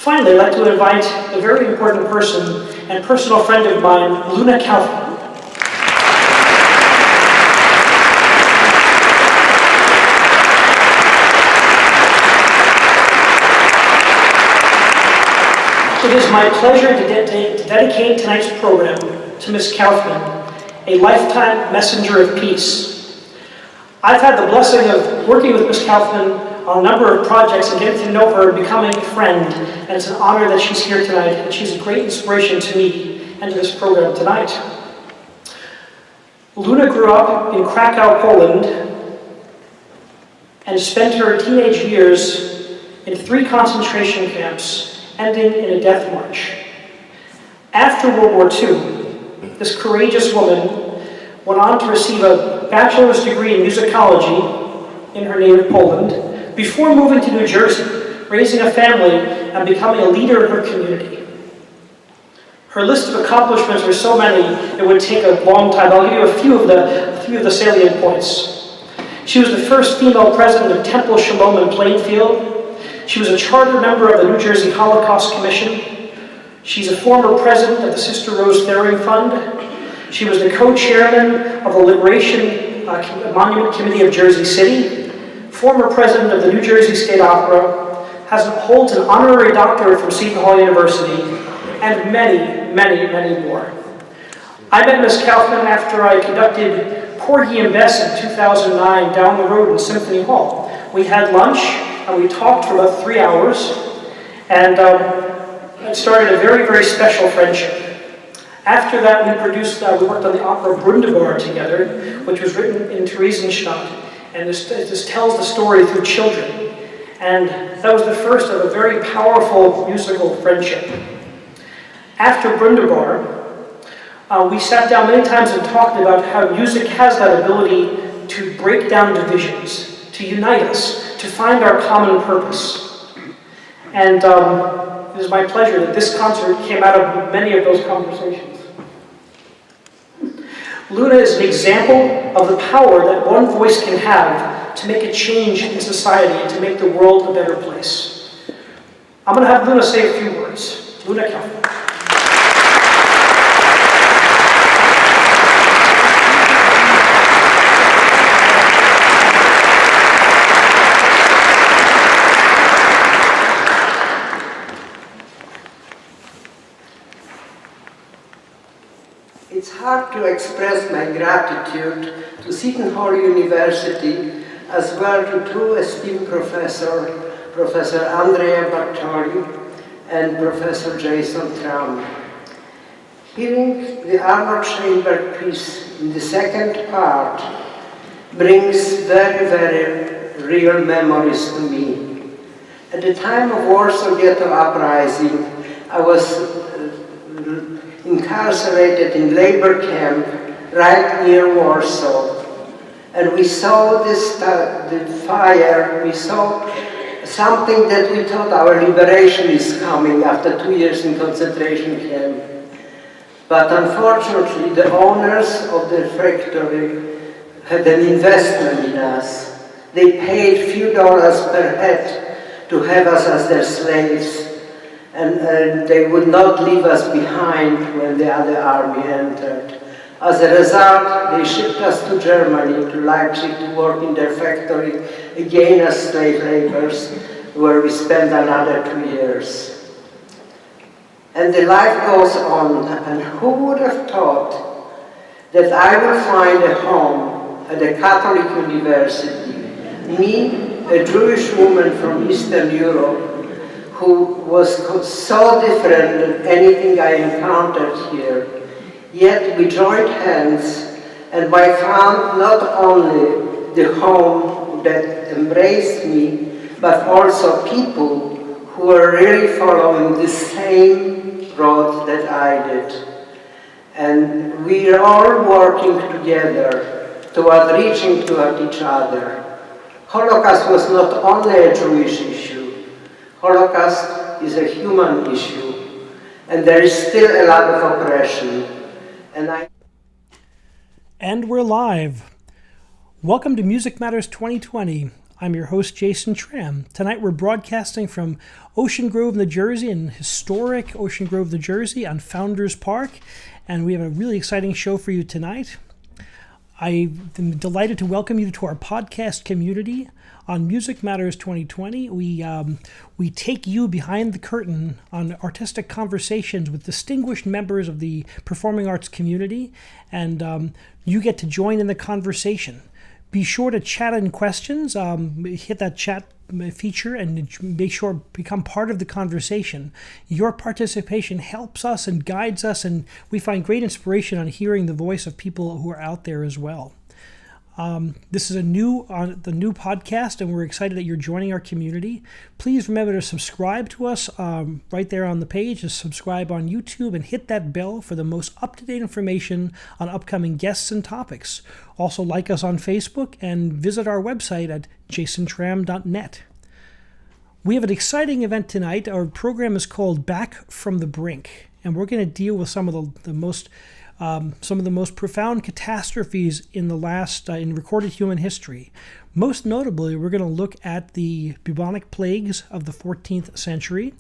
Finally, I'd like to invite a very important person and personal friend of mine, Luna Kaufman. It is my pleasure to dedicate tonight's program to Ms. Kaufman, a lifetime messenger of peace. I've had the blessing of working with Ms. Kaufman on a number of projects and getting to know her and becoming a friend, and it's an honor that she's here tonight, and she's a great inspiration to me and to this program tonight. Luna grew up in Krakow, Poland, and spent her teenage years in 3 concentration camps, ending in a death march. After World War II, this courageous woman went on to receive a bachelor's degree in musicology in her native Poland before moving to New Jersey, raising a family and becoming a leader in her community. Her list of accomplishments are so many it would take a long time. I'll give you a few of the salient points. She was the first female president of Temple Shalom in Plainfield. She was a charter member of the New Jersey Holocaust Commission. She's a former president of the Sister Rose Tharing Fund. She was the co-chairman of the Liberation Monument Committee of Jersey City, former president of the New Jersey State Opera, holds an honorary doctorate from Seton Hall University, and many, many, many more. I met Ms. Kaufman after I conducted Porgy and Bess in 2009 down the road in Symphony Hall. We had lunch, and we talked for about 3 hours, and it started a very, very special friendship. After that, we worked on the opera Brundibar together, which was written in Theresienstadt, and this tells the story through children. And that was the first of a very powerful musical friendship. After Brundibar, we sat down many times and talked about how music has that ability to break down divisions, to unite us, to find our common purpose. And it is my pleasure that this concert came out of many of those conversations. Luna is an example of the power that one voice can have to make a change in society and to make the world a better place. I'm going to have Luna say a few words. Luna Kaufman. It's hard to express my gratitude to Seton Hall University, as well to 2 esteemed professors, Professor Andrea Bartoli and Professor Jason Tramm. Hearing the Arnold Schoenberg piece in the second part brings very, very real memories to me. At the time of Warsaw Ghetto Uprising, I was incarcerated in labor camp right near Warsaw. And we saw the fire, we saw something that we thought our liberation is coming after 2 years in concentration camp. But unfortunately, the owners of the factory had an investment in us. They paid few dollars per head to have us as their slaves. And they would not leave us behind when the other army entered. As a result, they shipped us to Germany, to Leipzig, to work in their factory, again as slave laborers, where we spent another 2 years. And the life goes on, and who would have thought that I would find a home at a Catholic university, me, a Jewish woman from Eastern Europe, who was so different than anything I encountered here. Yet we joined hands, and I found not only the home that embraced me, but also people who were really following the same road that I did. And we are all working together toward reaching toward each other. Holocaust was not only a Jewish issue. Holocaust is a human issue, and there is still a lot of oppression. And we're live. Welcome to Music Matters 2020. I'm your host, Jason Tramm. Tonight we're broadcasting from Ocean Grove, New Jersey, in historic Ocean Grove, New Jersey on Founders Park, and we have a really exciting show for you tonight. I'm delighted to welcome you to our podcast community. On Music Matters 2020, we take you behind the curtain on artistic conversations with distinguished members of the performing arts community, and you get to join in the conversation. Be sure to chat in questions, hit that chat feature and make sure to become part of the conversation. Your participation helps us and guides us, and we find great inspiration on hearing the voice of people who are out there as well. This is the new podcast, and we're excited that you're joining our community. Please remember to subscribe to us right there on the page. Just subscribe on YouTube and hit that bell for the most up-to-date information on upcoming guests and topics. Also like us on Facebook and visit our website at jasontram.net. We have an exciting event tonight. Our program is called Back from the Brink, and we're going to deal with some of the most profound catastrophes in the last in recorded human history. Most notably, we're going to look at the bubonic plagues of the 14th century,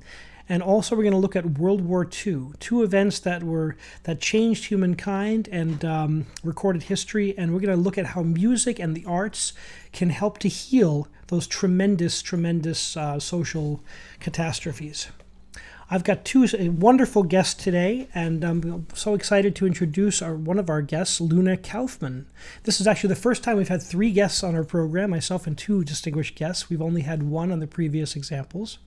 and also we're going to look at World War II, two events that changed humankind and recorded history. And we're going to look at how music and the arts can help to heal those tremendous social catastrophes. I've got two wonderful guests today, and I'm so excited to introduce one of our guests, Luna Kaufman. This is actually the first time we've had three guests on our program, myself and two distinguished guests. We've only had one on the previous examples.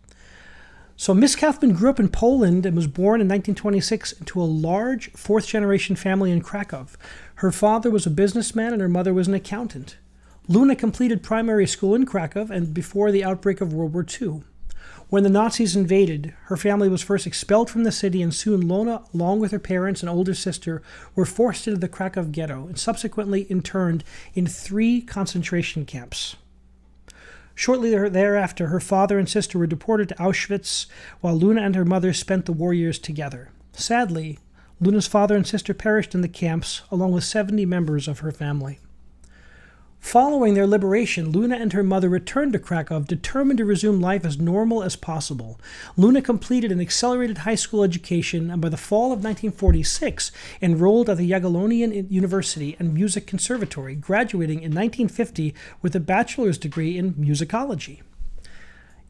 So Miss Kaufman grew up in Poland and was born in 1926 into a large fourth-generation family in Krakow. Her father was a businessman and her mother was an accountant. Luna completed primary school in Krakow and before the outbreak of World War II. When the Nazis invaded, her family was first expelled from the city, and soon Luna, along with her parents and older sister, were forced into the Krakow ghetto and subsequently interned in 3 concentration camps. Shortly thereafter, her father and sister were deported to Auschwitz, while Luna and her mother spent the war years together. Sadly, Luna's father and sister perished in the camps, along with 70 members of her family. Following their liberation, Luna and her mother returned to Krakow, determined to resume life as normal as possible. Luna completed an accelerated high school education and by the fall of 1946 enrolled at the Jagiellonian University and Music Conservatory, graduating in 1950 with a bachelor's degree in musicology.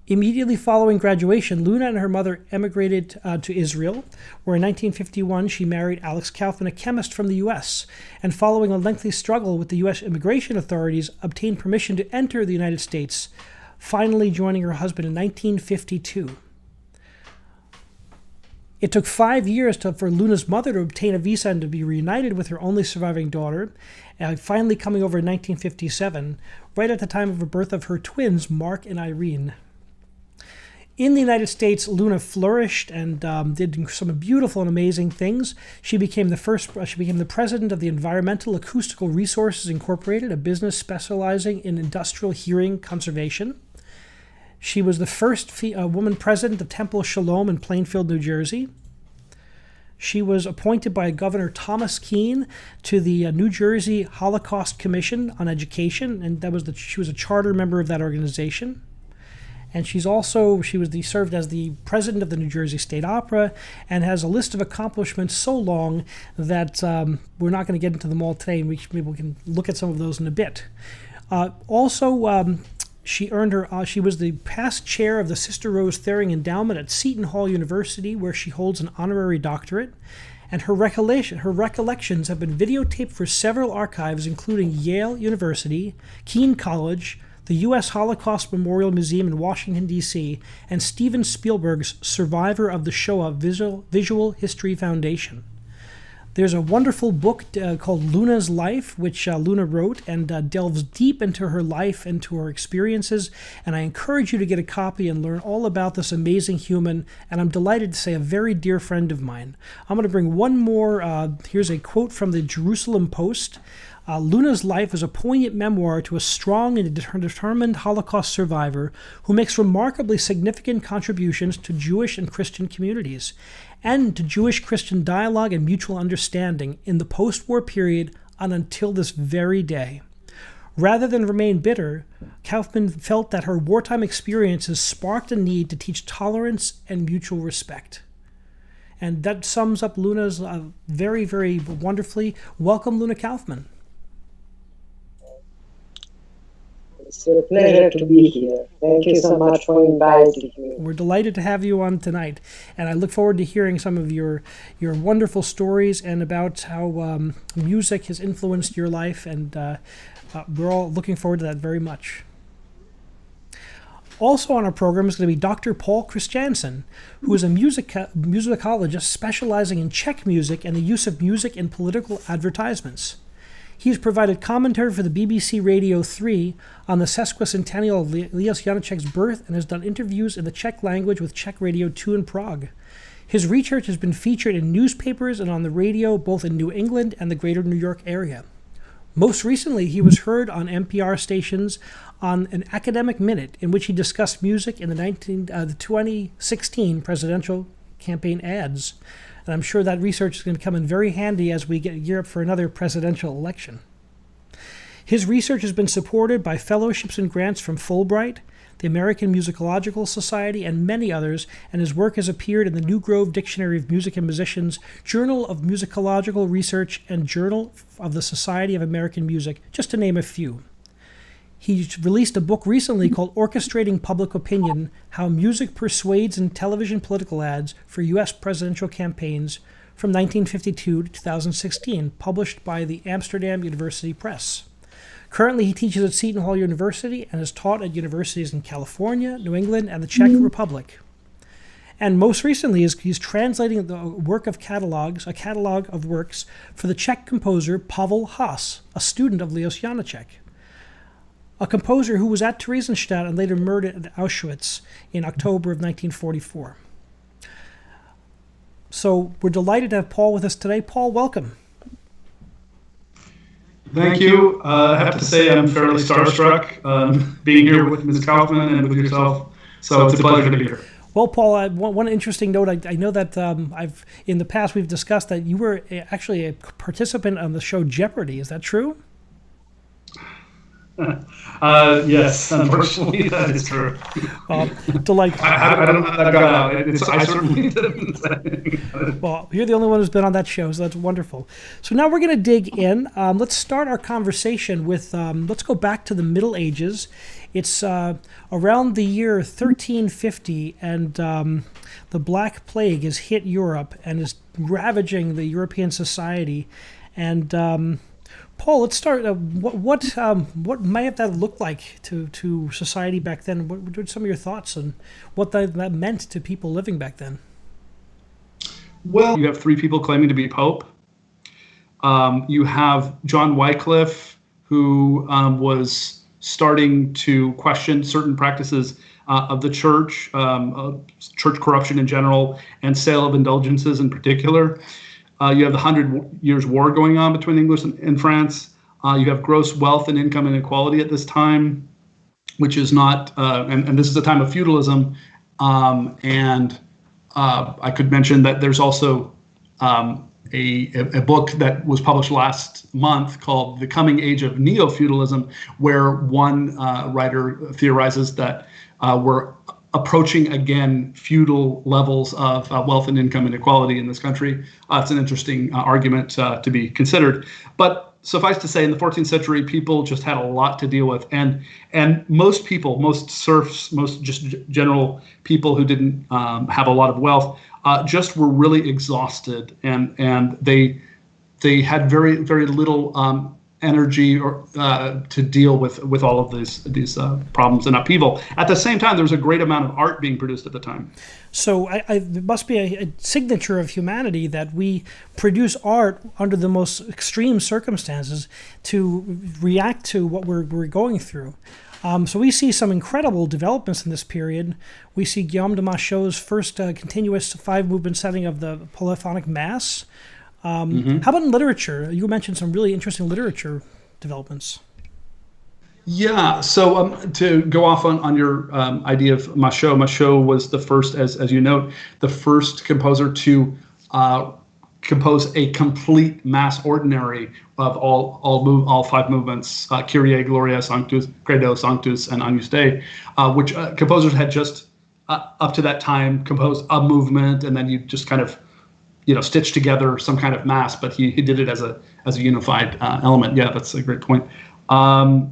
Immediately following graduation, Luna and her mother emigrated to Israel, where in 1951 she married Alex Kaufman, a chemist from the U.S., and following a lengthy struggle with the U.S. immigration authorities, obtained permission to enter the United States, finally joining her husband in 1952. It took 5 years for Luna's mother to obtain a visa and to be reunited with her only surviving daughter, finally coming over in 1957, right at the time of the birth of her twins, Mark and Irene. In the United States, Luna flourished and did some beautiful and amazing things. She became the president of the Environmental Acoustical Resources Incorporated, a business specializing in industrial hearing conservation. She was the first woman president of Temple Shalom in Plainfield, New Jersey. She was appointed by Governor Thomas Kean to the New Jersey Holocaust Commission on Education, and she was a charter member of that organization. And she served as the president of the New Jersey State Opera and has a list of accomplishments so long that we're not going to get into them all today, and maybe we can look at some of those in a bit. She was the past chair of the Sister Rose Thering Endowment at Seton Hall University, where she holds an honorary doctorate. And her recollections have been videotaped for several archives, including Yale University, Kean College, the U.S. Holocaust Memorial Museum in Washington, D.C., and Steven Spielberg's Survivor of the Shoah Visual History Foundation. There's a wonderful book called Luna's Life, which Luna wrote and delves deep into her life and to her experiences, and I encourage you to get a copy and learn all about this amazing human, and I'm delighted to say a very dear friend of mine. I'm going to bring one more. Here's a quote from the Jerusalem Post. Luna's life is a poignant memoir to a strong and determined Holocaust survivor who makes remarkably significant contributions to Jewish and Christian communities and to Jewish-Christian dialogue and mutual understanding in the post-war period and until this very day. Rather than remain bitter, Kaufman felt that her wartime experiences sparked a need to teach tolerance and mutual respect. And that sums up Luna's very, very wonderfully. Welcome, Luna Kaufman. It's a pleasure to be here. Thank you so much for inviting me. We're delighted to have you on tonight, and I look forward to hearing some of your wonderful stories and about how music has influenced your life, and we're all looking forward to that very much. Also on our program is going to be Dr. Paul Christiansen, who is a musicologist specializing in Czech music and the use of music in political advertisements. He has provided commentary for the BBC Radio 3 on the sesquicentennial of Leos Janáček's birth and has done interviews in the Czech language with Czech Radio 2 in Prague. His research has been featured in newspapers and on the radio both in New England and the greater New York area. Most recently, he was heard on NPR stations on an academic minute in which he discussed music in the 2016 presidential campaign ads. And I'm sure that research is going to come in very handy as we get gear up for another presidential election. His research has been supported by fellowships and grants from Fulbright, the American Musicological Society, and many others, and his work has appeared in the New Grove Dictionary of Music and Musicians, Journal of Musicological Research, and Journal of the Society of American Music, just to name a few. He's released a book recently called Orchestrating Public Opinion, How Music Persuades in Television Political Ads for U.S. Presidential Campaigns from 1952 to 2016, published by the Amsterdam University Press. Currently, he teaches at Seton Hall University and has taught at universities in California, New England, and the Czech Republic. And most recently, he's translating the work of a catalog of works for the Czech composer Pavel Haas, a student of Leos Janáček, a composer who was at Theresienstadt and later murdered at Auschwitz in October of 1944. So we're delighted to have Paul with us today. Paul, welcome. Thank you. I have to say I'm fairly starstruck being here with Ms. Kaufman and with yourself. So it's a pleasure to be here. Well, Paul, one interesting note, I know that in the past we've discussed that you were actually a participant on the show Jeopardy! Is that true? Yes, unfortunately, that is true. Delightful. I don't know how that got out. I certainly didn't. Well, you're the only one who's been on that show, so that's wonderful. So now we're going to dig in. Let's start our conversation with, let's go back to the Middle Ages. It's around the year 1350, and the Black Plague has hit Europe and is ravaging the European society. And Paul, let's start. What might have that looked like to society back then? What are some of your thoughts on what that meant to people living back then? Well, you have three people claiming to be Pope. You have John Wycliffe, who was starting to question certain practices of the church, church corruption in general, and sale of indulgences in particular. You have the 100 Years' War going on between English and France. You have gross wealth and income inequality at this time, which is not, and this is a time of feudalism. And I could mention that there's also a book that was published last month called The Coming Age of Neo-Feudalism, where one writer theorizes that we're approaching again feudal levels of wealth and income inequality in this country. It's an interesting argument to be considered. But suffice to say, in the 14th century, people just had a lot to deal with, and most people, most serfs, most just general people who didn't have a lot of wealth, just were really exhausted, and they had very, very little energy or to deal with all of these problems and upheaval. At the same time, there was a great amount of art being produced at the time. So it must be a signature of humanity that we produce art under the most extreme circumstances to react to what we're going through. So we see some incredible developments in this period. We see Guillaume de Machaut's first continuous 5-movement setting of the polyphonic Mass. How about in literature? You mentioned some really interesting literature developments. Yeah, so to go off on your idea of Machaut was the first, as you note, the first composer to compose a complete mass ordinary of all five movements, Kyrie, Gloria, Sanctus, Credo, Sanctus, and Agnus Dei, which composers had just up to that time composed a movement, and then you just kind of stitch together some kind of mass. But he did it as a unified element. Yeah, that's a great point. So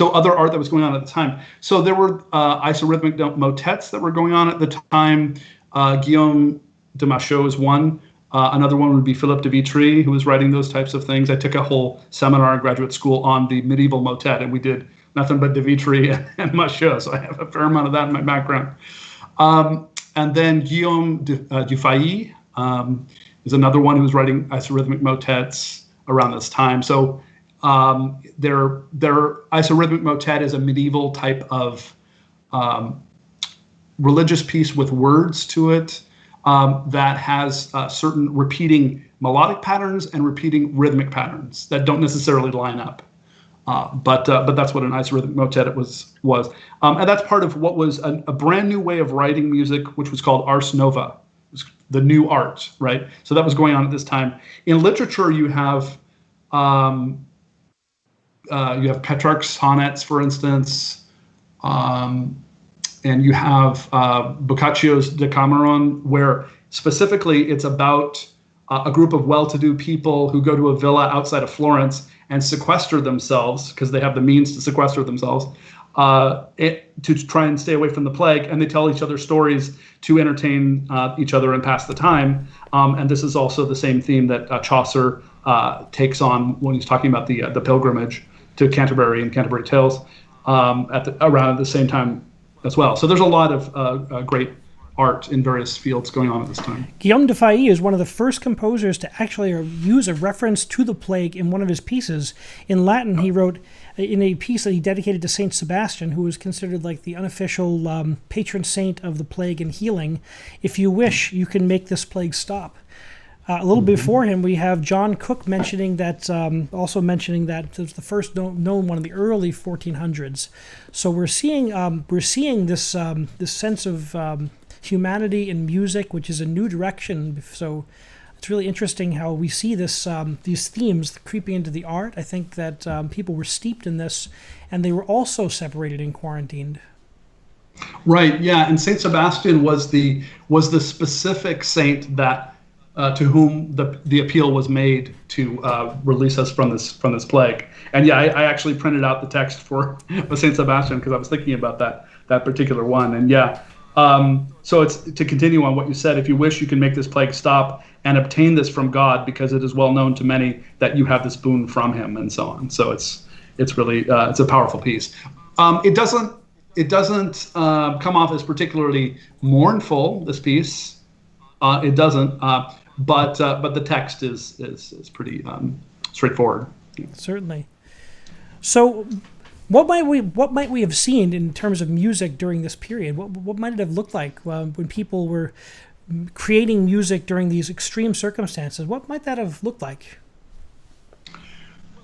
other art that was going on at the time. So there were isorhythmic motets that were going on at the time. Guillaume de Machaut is one. Another one would be Philippe de Vitry, who was writing those types of things. I took a whole seminar in graduate school on the medieval motet, and we did nothing but de Vitry and Machaut, so I have a fair amount of that in my background. And then Guillaume Dufay is another one who was writing isorhythmic motets around this time. So their isorhythmic motet is a medieval type of religious piece with words to it that has certain repeating melodic patterns and repeating rhythmic patterns that don't necessarily line up. But that's what an isorhythmic motet was. And that's part of what was a brand new way of writing music, which was called ars nova, the new art, right? So that was going on at this time. In literature, you have Petrarch's sonnets, for instance, and you have Boccaccio's Decameron, where specifically it's about a group of well-to-do people who go to a villa outside of Florence and sequester themselves, because they have the means to sequester themselves, to try and stay away from the plague, and they tell each other stories to entertain each other and pass the time. And this is also the same theme that Chaucer takes on when he's talking about the pilgrimage to Canterbury and Canterbury Tales around the same time as well. So there's a lot of great art in various fields going on at this time. Guillaume Dufay is one of the first composers to actually use a reference to the plague in one of his pieces. In Latin, he wrote in a piece that he dedicated to Saint Sebastian, who was considered like the unofficial patron saint of the plague and healing. If you wish, you can make this plague stop. A little before him, we have John Cook mentioning that it was the first known one in the early 1400s. So we're seeing this sense of humanity in music, which is a new direction. So it's really interesting how we see these themes creeping into the art. I think that people were steeped in this, and they were also separated and quarantined. Right. Yeah. And Saint Sebastian was the specific saint that to whom the appeal was made to release us from this plague. And yeah, I actually printed out the text for Saint Sebastian because I was thinking about that particular one. And yeah. So it's to continue on what you said. If you wish, you can make this plague stop and obtain this from God, because it is well known to many that you have this boon from Him, and so on. So it's really it's a powerful piece. It doesn't come off as particularly mournful. This piece, it doesn't. But the text is pretty straightforward. Certainly. So, what might we have seen in terms of music during this period? What might it have looked like when people were creating music during these extreme circumstances? What might that have looked like?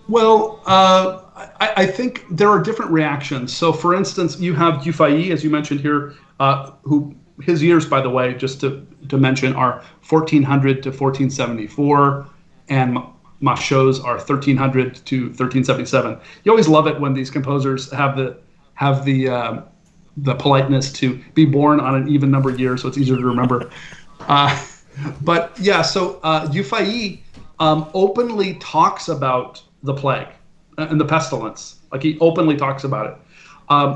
Well, I think there are different reactions. So, for instance, you have Dufay, as you mentioned here, who his years, by the way, just to mention, are 1400 to 1474, and Machaut's are 1300 to 1377. You always love it when these composers have the politeness to be born on an even number of years, so it's easier to remember. But yeah, so Dufay openly talks about the plague and the pestilence. Like, he openly talks about it,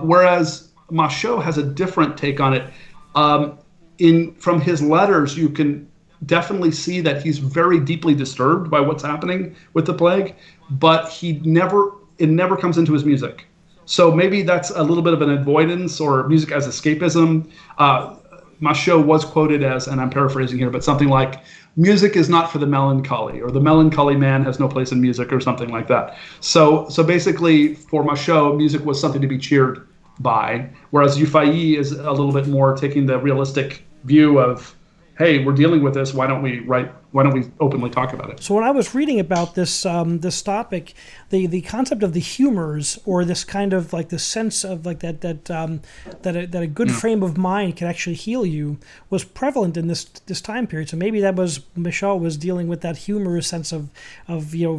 whereas Machaut has a different take on it. From his letters, you can definitely see that he's very deeply disturbed by what's happening with the plague, but it never comes into his music. So maybe that's a little bit of an avoidance, or music as escapism. Machaut was quoted as, and I'm paraphrasing here, but something like, music is not for the melancholy, or the melancholy man has no place in music, or something like that. So basically, for Machaut, music was something to be cheered by, whereas Dufay is a little bit more taking the realistic view of, hey, we're dealing with this, why don't we write why don't we openly talk about it? So when I was reading about this this topic, the concept of the humors, or this kind of like the sense of like that a good frame of mind can actually heal you, was prevalent in this time period. So maybe that was Michel was dealing with that humorous sense of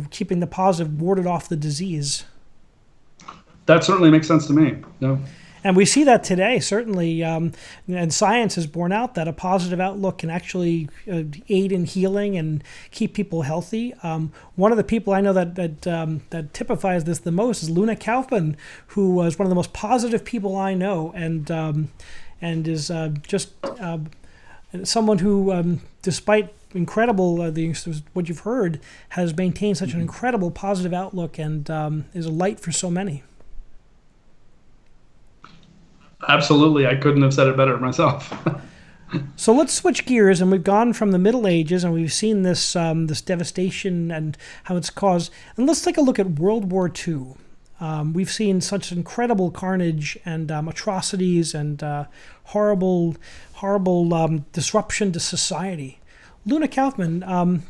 keeping the positive warded off the disease. That certainly makes sense to me. No. And we see that today, certainly, and science has borne out that a positive outlook can actually aid in healing and keep people healthy. One of the people I know that typifies this the most is Luna Kaufman, who was one of the most positive people I know, and is just someone who, despite incredible what you've heard, has maintained such an incredible positive outlook and is a light for so many. Absolutely, I couldn't have said it better myself. So let's switch gears, and we've gone from the Middle Ages, and we've seen this this devastation and how it's caused. And let's take a look at World War II. We've seen such incredible carnage and atrocities and horrible disruption to society. Luna Kaufman,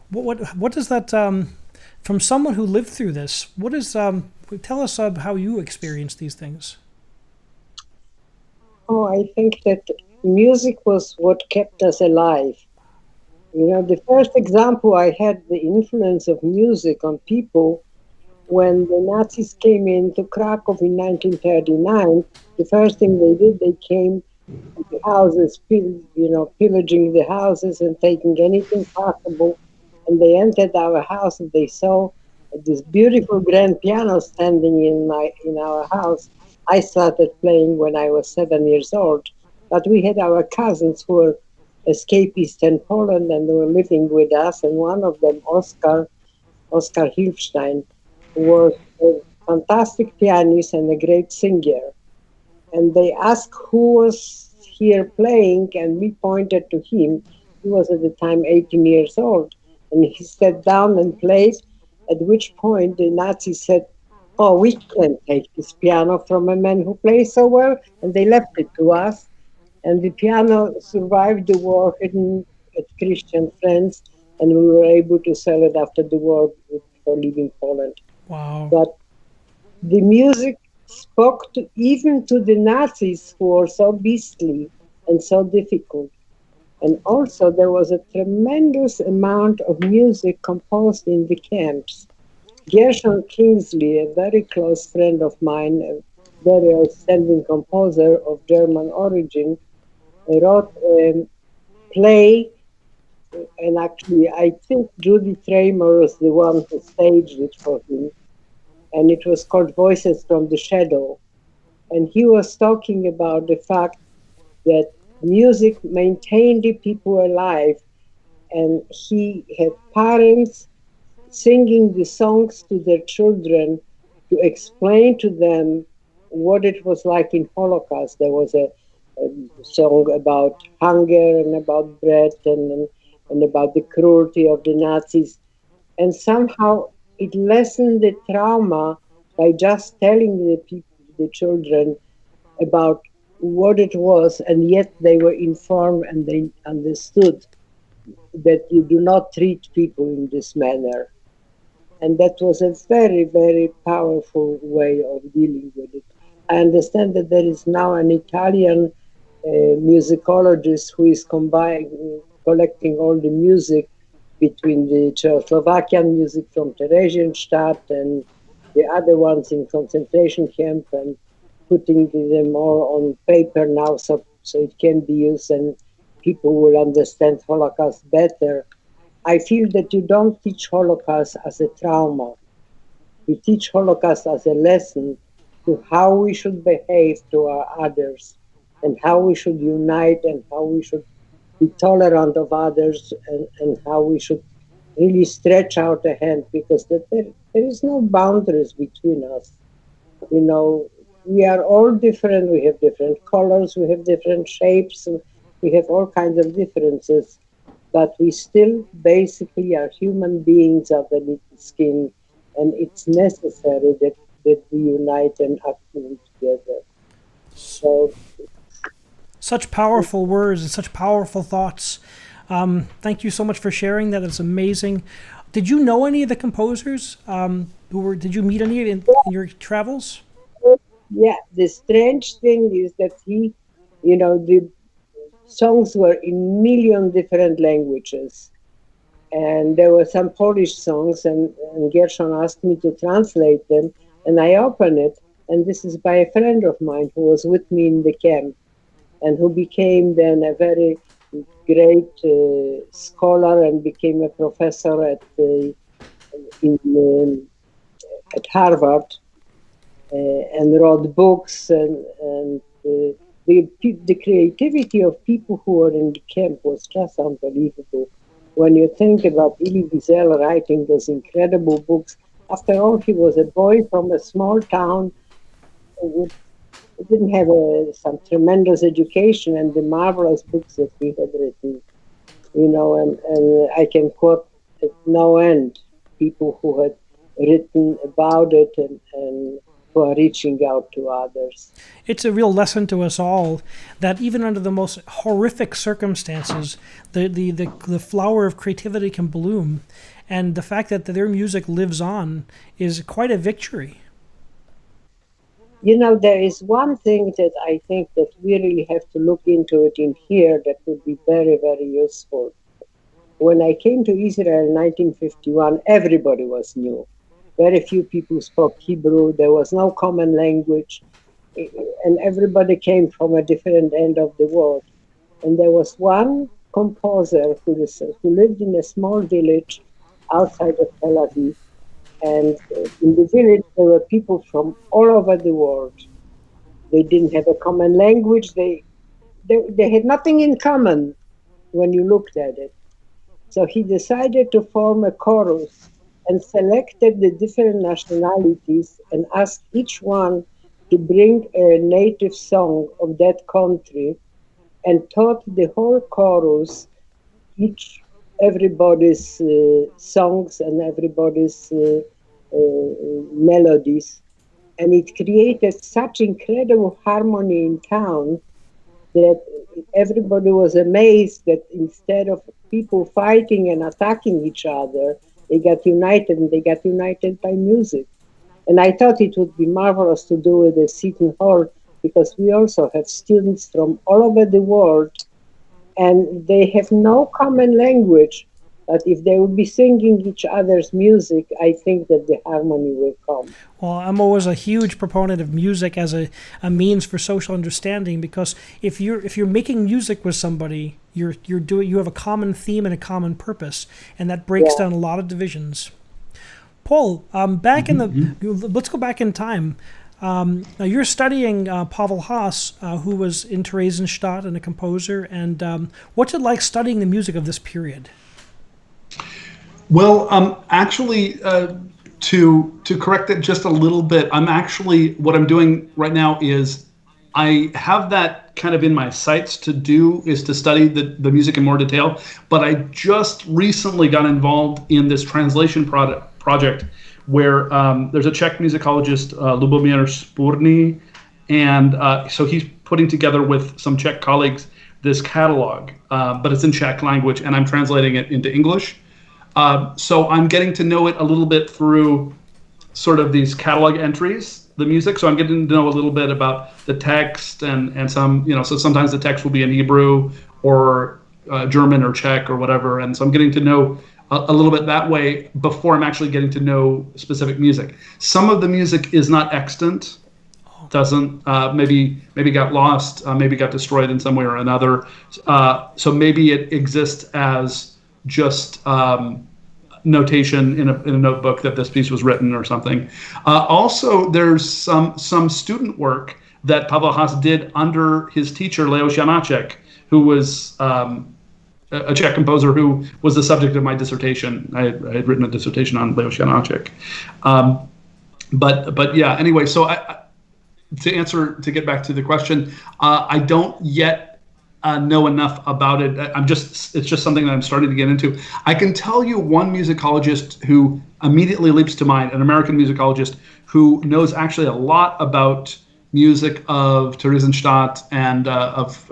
what does that from someone who lived through this? What is tell us how you experienced these things? Oh, I think that music was what kept us alive. You know, the first example I had the influence of music on people when the Nazis came into Krakow in 1939. The first thing they did, they came to the houses, pillaging the houses and taking anything possible. And they entered our house and they saw this beautiful grand piano standing in our house. I started playing when I was 7 years old, but we had our cousins who were escapists in Poland and they were living with us, and one of them, Oscar Hilfstein, was a fantastic pianist and a great singer. And they asked who was here playing, and we pointed to him. He was at the time 18 years old, and he sat down and played, at which point the Nazis said, "Oh, we can't take this piano from a man who plays so well," and they left it to us. And the piano survived the war hidden at Christian friends, and we were able to sell it after the war for leaving Poland. Wow. But the music spoke even to the Nazis, who were so beastly and so difficult. And also there was a tremendous amount of music composed in the camps. Gershon Kingsley, a very close friend of mine, a very outstanding composer of German origin, wrote a play, and actually I think Judy Tramer was the one who staged it for him, and it was called Voices from the Shadow. And he was talking about the fact that music maintained the people alive, and he had parents singing the songs to their children to explain to them what it was like in Holocaust. There was a song about hunger and about bread and about the cruelty of the Nazis. And somehow it lessened the trauma by just telling the children about what it was, and yet they were informed and they understood that you do not treat people in this manner. And that was a very, very powerful way of dealing with it. I understand that there is now an Italian musicologist who is collecting all the music between the Czechoslovakian music from Theresienstadt and the other ones in concentration camp, and putting them all on paper now so it can be used and people will understand Holocaust better. I feel that you don't teach Holocaust as a trauma. You teach Holocaust as a lesson to how we should behave to our others and how we should unite and how we should be tolerant of others and how we should really stretch out a hand, because there is no boundaries between us. You know, we are all different. We have different colors. We have different shapes. We have all kinds of differences. But we still basically are human beings underneath the skin, and it's necessary that we unite and act together. So, such powerful words and such powerful thoughts. Thank you so much for sharing that. It's amazing. Did you know any of the composers? Did you meet any in your travels? Yeah, the strange thing is that the songs were in million different languages. And there were some Polish songs, and Gershon asked me to translate them, and I opened it, and this is by a friend of mine who was with me in the camp, and who became then a very great scholar and became a professor at Harvard, and wrote books, and the creativity of people who were in the camp was just unbelievable. When you think about Elie Wiesel writing those incredible books, after all, he was a boy from a small town who didn't have some tremendous education, and the marvelous books that he had written, and I can quote at no end people who had written about it and who are reaching out to others. It's a real lesson to us all that even under the most horrific circumstances, the flower of creativity can bloom. And the fact that their music lives on is quite a victory. There is one thing that I think that we really have to look into it in here that would be very, very useful. When I came to Israel in 1951, everybody was new. Very few people spoke Hebrew. There was no common language. And everybody came from a different end of the world. And there was one composer who lived in a small village outside of Tel Aviv. And in the village, there were people from all over the world. They didn't have a common language. They had nothing in common when you looked at it. So he decided to form a chorus and selected the different nationalities and asked each one to bring a native song of that country, and taught the whole chorus everybody's songs and everybody's melodies. And it created such incredible harmony in town that everybody was amazed that instead of people fighting and attacking each other, they got united, and they got united by music. And I thought it would be marvelous to do it at Seton Hall, because we also have students from all over the world, and they have no common language. But if they would be singing each other's music, I think that the harmony will come. Well, I'm always a huge proponent of music as a means for social understanding, because if you're making music with somebody, you have a common theme and a common purpose, and that breaks down a lot of divisions. Paul, let's go back in time. Now you're studying Pavel Haas, who was in Theresienstadt and a composer, and what's it like studying the music of this period? Well, actually, to correct it just a little bit, what I'm doing right now is I have that kind of in my sights to study the music in more detail, but I just recently got involved in this translation project where there's a Czech musicologist, Lubomir Spurný, and so he's putting together with some Czech colleagues this catalog, but it's in Czech language, and I'm translating it into English. So I'm getting to know it a little bit through sort of these catalog entries, the music. So I'm getting to know a little bit about the text and some, so sometimes the text will be in Hebrew or German or Czech or whatever. And so I'm getting to know a little bit that way before I'm actually getting to know specific music. Some of the music is not extant, doesn't, maybe got lost, maybe got destroyed in some way or another. So maybe it exists as just notation in a notebook that this piece was written or something. Also, there's some student work that Pavel Haas did under his teacher, Leos Janáček, who was a Czech composer who was the subject of my dissertation. I had written a dissertation on Leos Janáček. But yeah, anyway, so to get back to the question, I don't yet know enough about it. It's just something that I'm starting to get into. I can tell you one musicologist who immediately leaps to mind, an American musicologist who knows actually a lot about music of Theresienstadt and of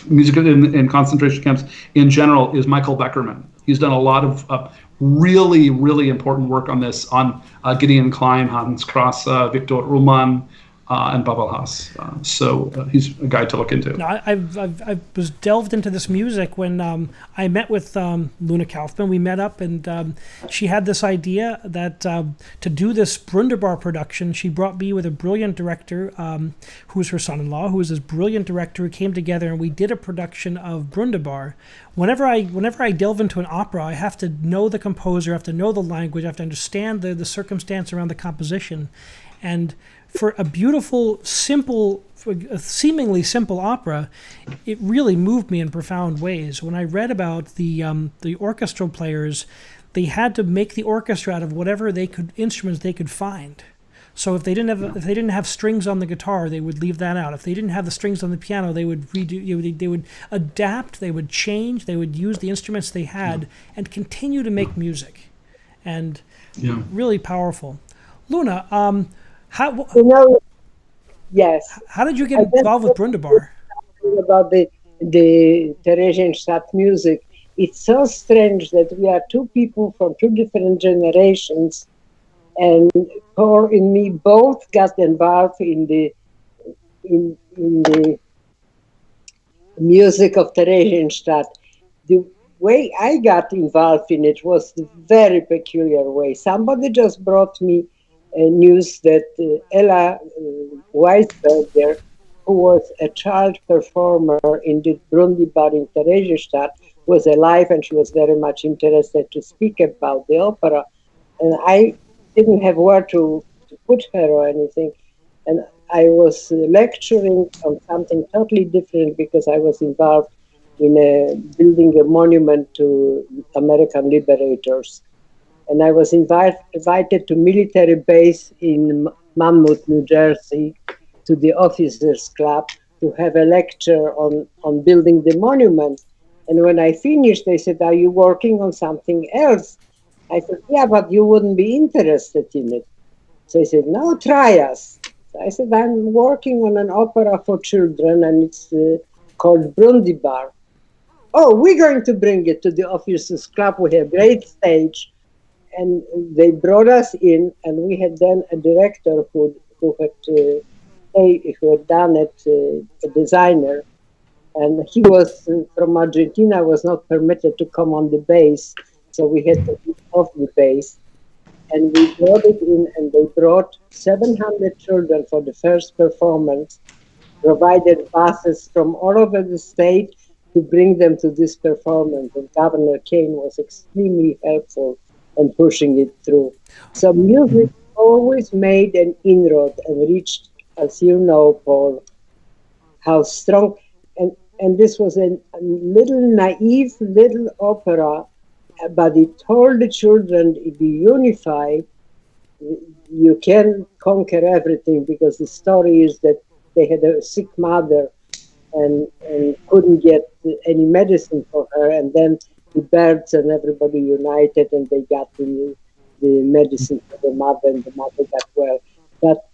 music in concentration camps in general is Michael Beckerman. He's done a lot of really, really important work on this, on Gideon Klein, Hans Krasse, Viktor Ullmann, and Babel Haas. So he's a guy to look into. No, I was delved into this music when I met with Luna Kaufman. We met up, and she had this idea that to do this Brunderbar production, she brought me with a brilliant director who was her son-in-law, who was this brilliant director who came together, and we did a production of Brunderbar. Whenever I delve into an opera, I have to know the composer, I have to know the language, I have to understand the circumstance around the composition. And for a beautiful, simple, seemingly simple opera, it really moved me in profound ways. When I read about the orchestral players, they had to make the orchestra out of whatever instruments they could find. So if they didn't have strings on the guitar, they would leave that out. If they didn't have the strings on the piano, they would redo. They would adapt. They would change. They would use the instruments they had and continue to make music, and really powerful. Luna, how yes. How did you get involved with Brunderbar? About the Theresienstadt music, it's so strange that we are two people from two different generations, and Paul and me both got involved in the music of Theresienstadt. The way I got involved in it was a very peculiar way. Somebody just brought me news that Ella Weisberger, who was a child performer in the Brundibar in Theresienstadt, was alive, and she was very much interested to speak about the opera. And I didn't have where to put her or anything. And I was lecturing on something totally different because I was involved in building a monument to American liberators. And I was invited to military base in Monmouth, New Jersey, to the Officers Club to have a lecture on building the monument. And when I finished, they said, "Are you working on something else?" I said, "Yeah, but you wouldn't be interested in it." So he said, "No, try us." So I said, "I'm working on an opera for children, and it's called Brundibar." "Oh, we're going to bring it to the Officers Club. We have a great stage." And they brought us in, and we had then a director who had done it, a designer, and he was from Argentina, was not permitted to come on the base, so we had to get off the base. And we brought it in, and they brought 700 children for the first performance, provided buses from all over the state to bring them to this performance, and Governor Kane was extremely helpful and pushing it through. So music always made an inroad and reached, as you know, Paul, how strong. And this was a little naive little opera, but it told the children, if you unify, you can conquer everything, because the story is that they had a sick mother and couldn't get any medicine for her, and then the birds and everybody united, and they got the medicine for the mother, and the mother got well. But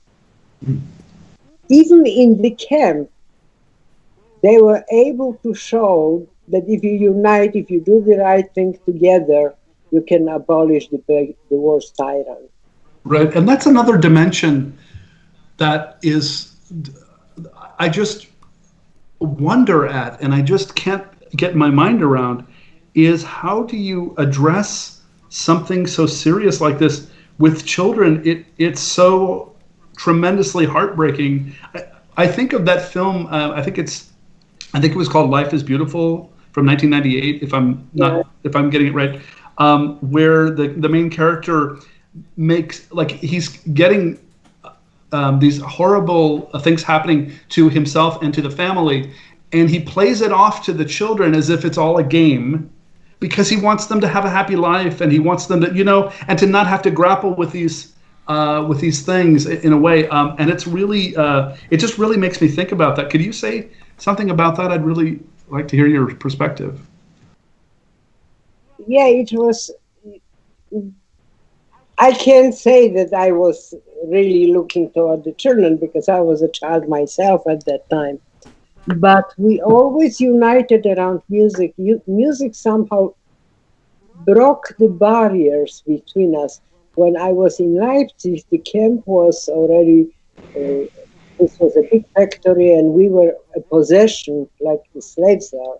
even in the camp, they were able to show that if you unite, if you do the right thing together, you can abolish the worst tyrant. Right, and that's another dimension that is, I just wonder at, and I just can't get my mind around, is how do you address something so serious like this with children? It's so tremendously heartbreaking. I think of that film. I think it was called Life is Beautiful from 1998. If I'm getting it right, where the main character makes, like, he's getting these horrible things happening to himself and to the family, and he plays it off to the children as if it's all a game, because he wants them to have a happy life, and he wants them to, and to not have to grapple with these things in a way. And it's really, it just really makes me think about that. Could you say something about that? I'd really like to hear your perspective. Yeah, it was. I can't say that I was really looking toward the children, because I was a child myself at that time. but we always united around music. Music somehow broke the barriers between us. When I was in Leipzig, the camp was already, this was a big factory, and we were a possession, like the slaves are,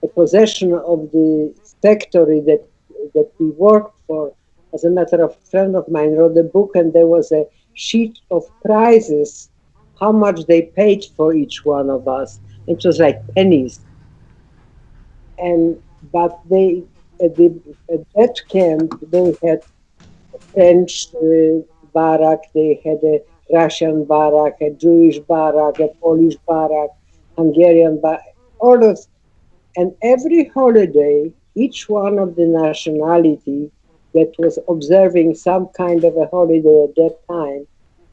a possession of the factory that we worked for. As a matter of, a friend of mine wrote a book, and there was a sheet of prices, how much they paid for each one of us. It was like pennies. And but they at that camp they had a French barrack, they had a Russian barrack, a Jewish barrack, a Polish barrack, Hungarian barrack, all those. And every holiday, each one of the nationality that was observing some kind of a holiday at that time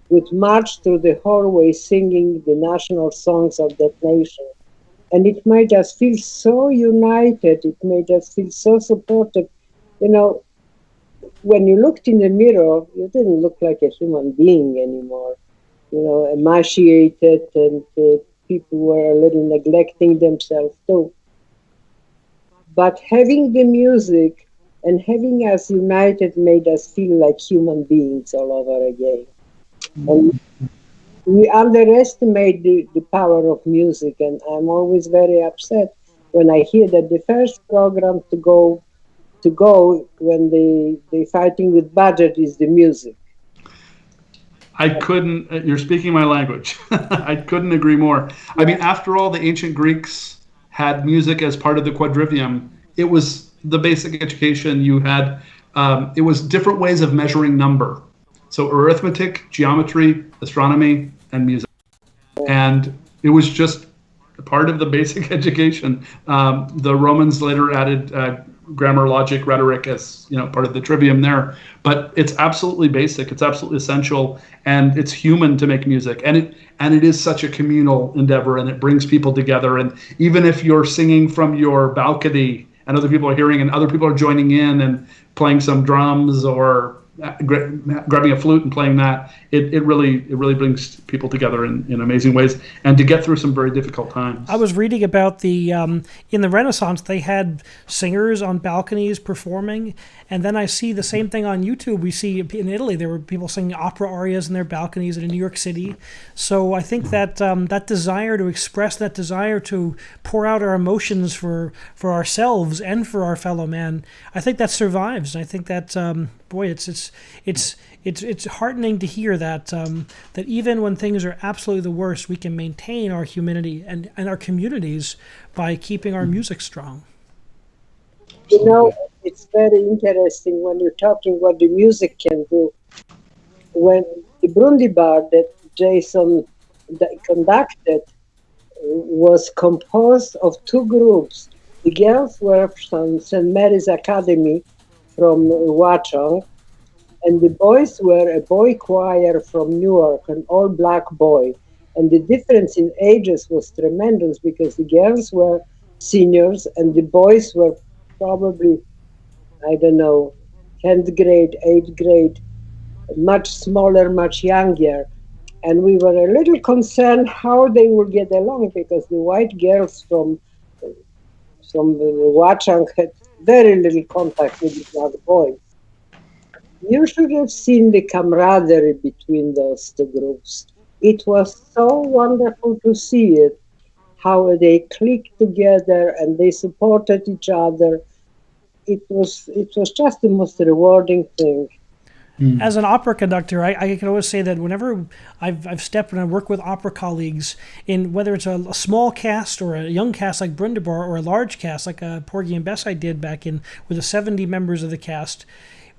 would march through the hallway singing the national songs of that nation. And it made us feel so united. It made us feel so supported. You know, when you looked in the mirror, you didn't look like a human being anymore. You know, emaciated, and people were a little neglecting themselves too. But having the music and having us united made us feel like human beings all over again. And we underestimate the power of music, and I'm always very upset when I hear that the first program to go when they fighting with budget is the music. I couldn't, you're speaking my language. I couldn't agree more. I mean, after all, the ancient Greeks had music as part of the quadrivium. It was the basic education you had. It was different ways of measuring number. So arithmetic, geometry, astronomy, and music. And it was just a part of the basic education. The Romans later added grammar, logic, rhetoric as part of the trivium there. But it's absolutely basic. It's absolutely essential, and it's human to make music. And it is such a communal endeavor, and it brings people together. And even if you're singing from your balcony and other people are hearing, and other people are joining in and playing some drums or grabbing a flute and playing that, it really brings people together in amazing ways, and to get through some very difficult times. I was reading about the in the Renaissance they had singers on balconies performing, and then I see the same thing on YouTube. We see in Italy there were people singing opera arias in their balconies, and in New York City. So I think that that desire to express, that desire to pour out our emotions for ourselves and for our fellow man, I think that survives. I think that boy, it's heartening to hear that that even when things are absolutely the worst, we can maintain our humanity and our communities by keeping our music strong. You know, it's very interesting when you're talking what the music can do. When the Brundi Bar that Jason conducted was composed of two groups. The girls were from St. Mary's Academy from Watchung, and the boys were a boy choir from Newark, an all-black boy. And the difference in ages was tremendous because the girls were seniors and the boys were probably, I don't know, 10th grade, 8th grade, much smaller, much younger. And we were a little concerned how they would get along because the white girls from the Watchung had very little contact with the black boys. You should have seen the camaraderie between those two groups. It was so wonderful to see it, how they clicked together and they supported each other. It was just the most rewarding thing. As an opera conductor, I can always say that whenever I've stepped and I work with opera colleagues, in whether it's a small cast or a young cast like Brundibar or a large cast like Porgy and Bess I did back in with the 70 members of the cast,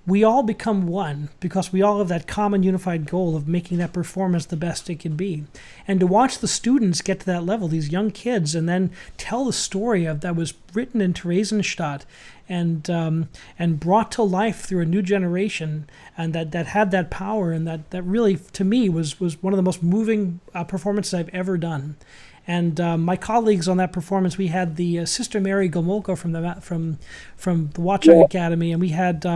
we all become one because we all have that common unified goal of making that performance the best it can be. And to watch the students get to that level, these young kids, and then tell the story of that was written in Theresienstadt and brought to life through a new generation, and that had that power, and that really, to me, was one of the most moving performances I've ever done. And my colleagues on that performance, we had the Sister Mary Gomolka from the Watchung Academy, and we had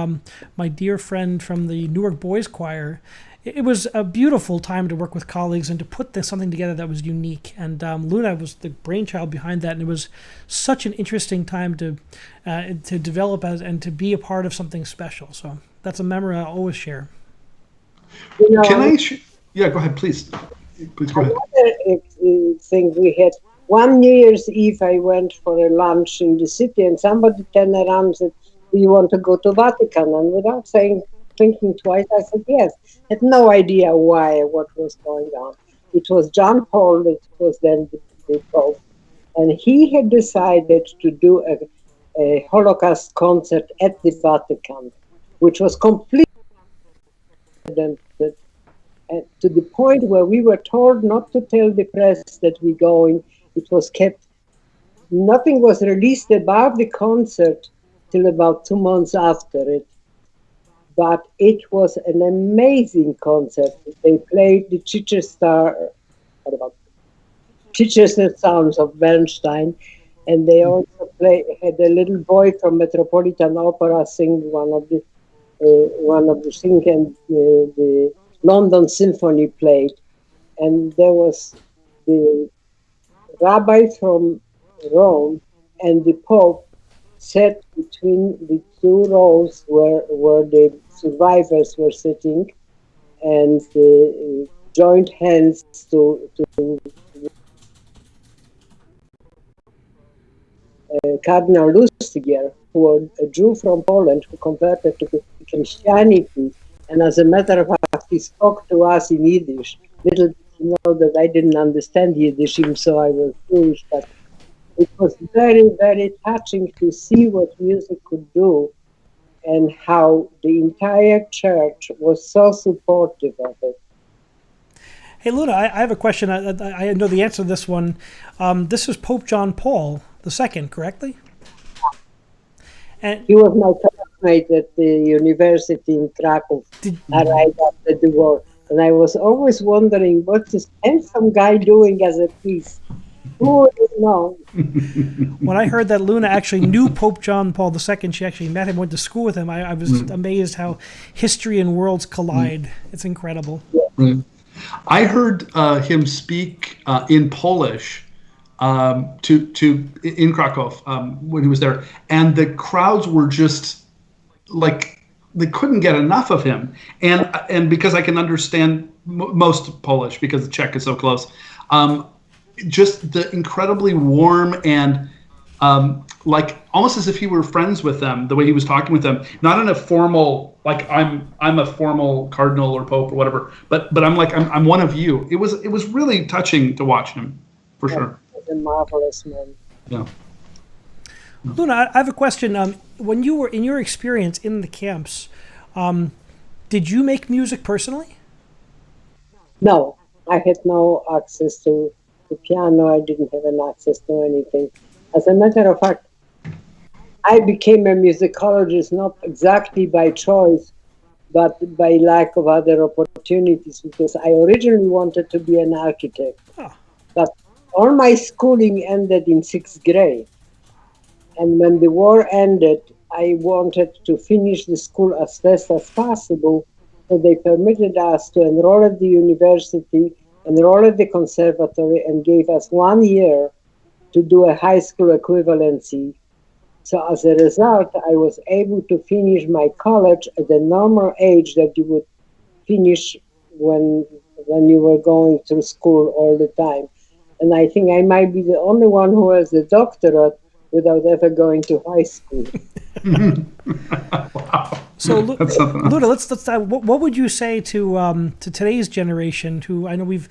my dear friend from the Newark Boys Choir, it was a beautiful time to work with colleagues and to put something together that was unique. And Luna was the brainchild behind that, and it was such an interesting time to develop and to be a part of something special. So that's a memory I always share. You know, Can I? Yeah, go ahead, please. Please go ahead. Another thing we had, one New Year's Eve, I went for a lunch in the city, and somebody turned around and said, "Do you want to go to Vatican?" And without thinking twice, I said yes. Had no idea what was going on. It was John Paul, it was then the Pope, and he had decided to do a Holocaust concert at the Vatican, which was completely to the point where we were told not to tell the press that we're going. It was kept, nothing was released about the concert till about 2 months after it. But it was an amazing concert. They played the Chichester sounds of Bernstein, and they also had a little boy from Metropolitan Opera sing one of the things, and the London Symphony played, and there was the rabbi from Rome and the Pope sat between the two rows where the survivors were sitting, and joined hands to Cardinal Lustiger, who was a Jew from Poland who converted to Christianity. And as a matter of fact, he spoke to us in Yiddish. Little did you know that I didn't understand Yiddish, even so I was Jewish, but it was very, very touching to see what music could do and how the entire church was so supportive of it. Hey, Luna, I have a question. I know the answer to this one. This is Pope John Paul II, correctly? And he was my classmate at the university in Krakow right after the war. And I was always wondering, what this handsome guy doing as a priest? Who would know? When I heard that Luna actually knew Pope John Paul II, she actually met him, went to school with him, I was amazed how history and worlds collide. It's incredible. I heard him speak in Polish in Krakow when he was there, and the crowds were just like, they couldn't get enough of him. And because I can understand most Polish because the Czech is so close, just the incredibly warm and like almost as if he were friends with them, the way he was talking with them, not in a formal, like I'm a formal cardinal or pope or whatever, but I'm one of you. It was really touching to watch him, for sure. A marvelous man. Yeah. Luna, I have a question. When you were in your experience in the camps, did you make music personally? No, I had no access to the piano. I didn't have an access to anything. As a matter of fact, I became a musicologist not exactly by choice, but by lack of other opportunities, because I originally wanted to be an architect. Oh. But all my schooling ended in 6th grade. And when the war ended, I wanted to finish the school as fast as possible. So they permitted us to enroll at the university, enroll at the conservatory, and gave us 1 year to do a high school equivalency. So as a result, I was able to finish my college at the normal age that you would finish when you were going through school all the time. And I think I might be the only one who has the doctorate without ever going to high school. Wow. So, Luna, let's what would you say to today's generation? Who I know with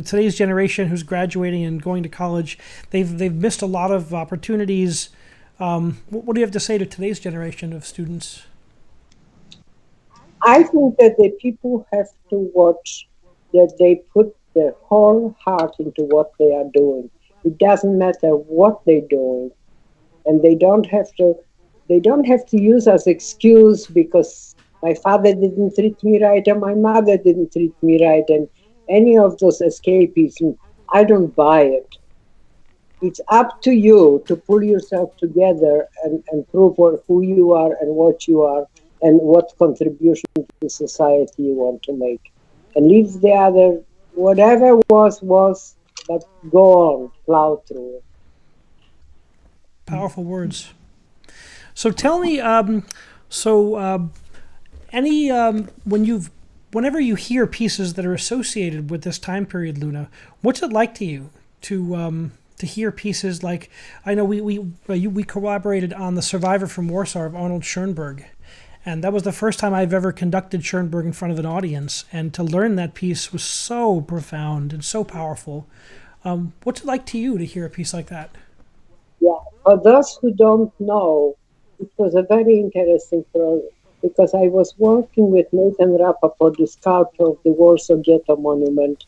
today's generation who's graduating and going to college, they've missed a lot of opportunities. What do you have to say to today's generation of students? I think that the people have to watch that they put their whole heart into what they are doing. It doesn't matter what they're doing, and they don't have to use as excuse because my father didn't treat me right or my mother didn't treat me right, and any of those escapism. I don't buy it. It's up to you to pull yourself together and prove who you are and what you are and what contribution to society you want to make. and leave the other, whatever was, but go on, plow through it. Powerful words. So tell me, whenever you hear pieces that are associated with this time period, Luna, what's it like to you to hear pieces like, I know we collaborated on the Survivor from Warsaw of Arnold Schoenberg, and that was the first time I've ever conducted Schoenberg in front of an audience, and to learn that piece was so profound and so powerful. What's it like to you to hear a piece like that? Yeah, for those who don't know, it was a very interesting project because I was working with Nathan Rappaport, the sculptor of the Warsaw Ghetto Monument,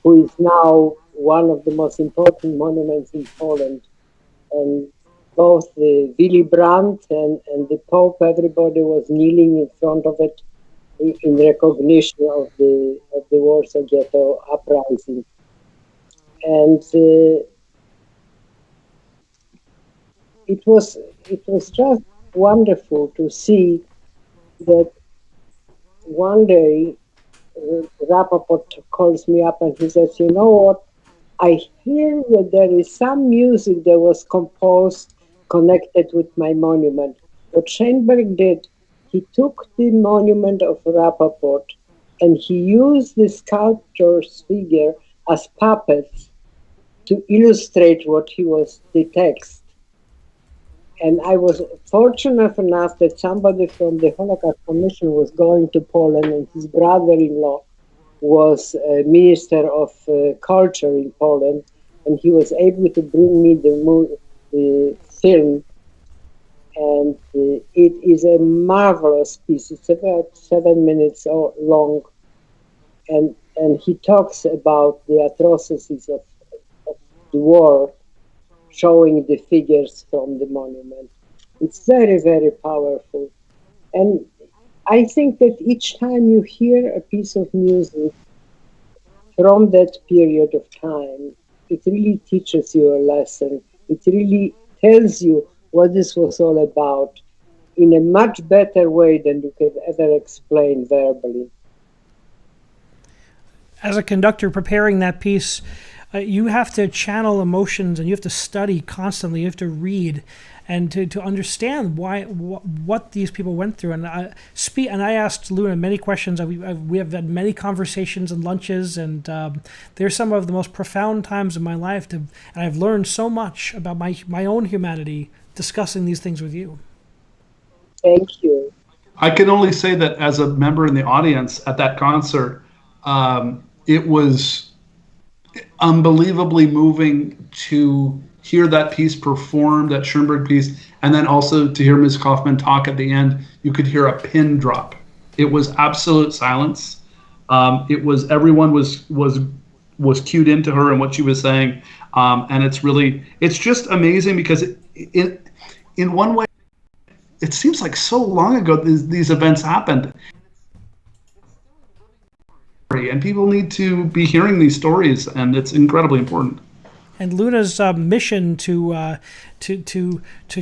who is now one of the most important monuments in Poland. And both the Willy Brandt and the Pope, everybody was kneeling in front of it in recognition of the Warsaw Ghetto uprising. And it was just wonderful to see that one day Rappaport calls me up and he says, you know what, I hear that there is some music that was composed connected with my monument. What Schoenberg did, he took the monument of Rappaport and he used the sculptor's figure as puppets to illustrate what he was, the text. And I was fortunate enough that somebody from the Holocaust Commission was going to Poland, and his brother-in-law was a minister of culture in Poland, and he was able to bring me the film. And it is a marvelous piece. It's about 7 minutes long, and he talks about the atrocities of the war, showing the figures from the monument. It's very, very powerful. And I think that each time you hear a piece of music from that period of time, it really teaches you a lesson. It really tells you what this was all about in a much better way than you could ever explain verbally. As a conductor preparing that piece, you have to channel emotions and you have to study constantly. You have to read and to understand what these people went through. And I asked Luna many questions. We have had many conversations and lunches, and they're some of the most profound times in my life. And I've learned so much about my own humanity discussing these things with you. Thank you. I can only say that as a member in the audience at that concert, it was unbelievably moving to hear that piece performed, that Schoenberg piece, and then also to hear Ms. Kaufman talk at the end. You could hear a pin drop. It was absolute silence. It was everyone was cued into her and what she was saying, and it's just amazing because in one way, it seems like so long ago these events happened. And people need to be hearing these stories, and it's incredibly important. And Luna's mission to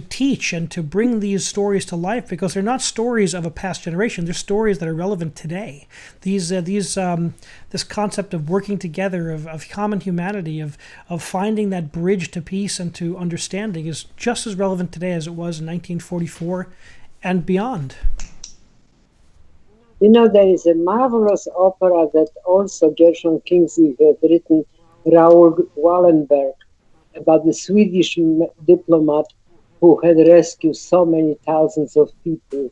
teach and to bring these stories to life, because they're not stories of a past generation; they're stories that are relevant today. This concept of working together, of common humanity, of finding that bridge to peace and to understanding, is just as relevant today as it was in 1944 and beyond. You know, there is a marvelous opera that also Gershon Kingsley had written, Raoul Wallenberg, about the Swedish diplomat who had rescued so many thousands of people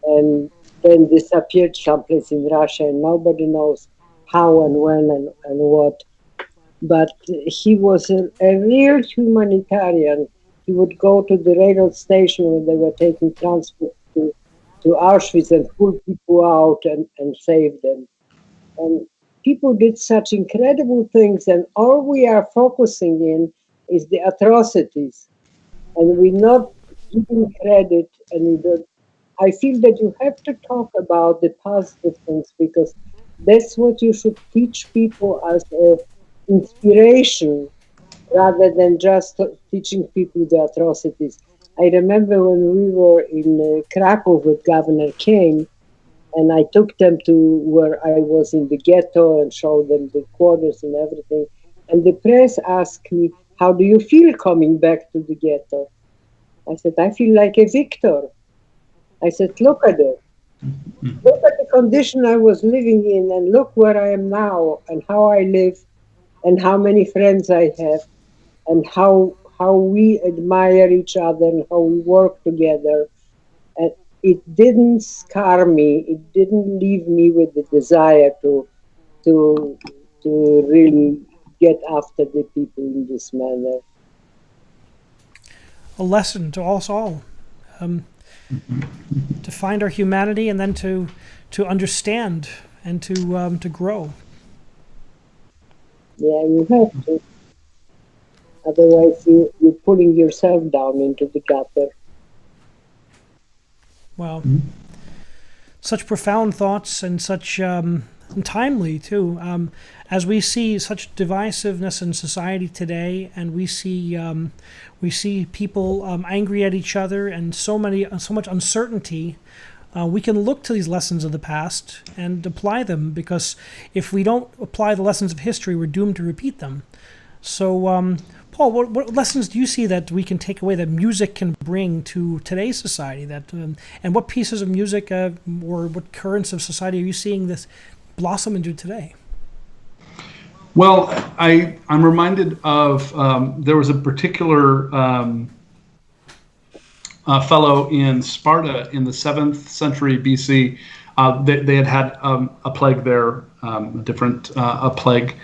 and then disappeared someplace in Russia, and nobody knows how and when and what. But he was a real humanitarian. He would go to the railroad station when they were taking transport to Auschwitz and pull people out and save them. And people did such incredible things, and all we are focusing in is the atrocities. And we're not giving credit, and I feel that you have to talk about the positive things, because that's what you should teach people as an inspiration, rather than just teaching people the atrocities. I remember when we were in Krakow with Governor King, And I took them to where I was in the ghetto and showed them the quarters and everything. And the press asked me, how do you feel coming back to the ghetto? I said, I feel like a victor. I said, look at it. Look at the condition I was living in and look where I am now and how I live and how many friends I have and how we admire each other and how we work together. And it didn't scar me. It didn't leave me with the desire to really get after the people in this manner. A lesson to us all, to find our humanity and then to understand and to grow. Yeah, you have to. Otherwise, you're pulling yourself down into the gutter. Wow. Such profound thoughts and such and timely too. As we see such divisiveness in society today, and we see people angry at each other, and so much uncertainty. We can look to these lessons of the past and apply them, because if we don't apply the lessons of history, we're doomed to repeat them. So, Paul, what lessons do you see that we can take away that music can bring to today's society? And what pieces of music or what currents of society are you seeing this blossom into today? Well, I'm reminded of there was a particular fellow in Sparta in the 7th century BC. They had a plague there, a plague.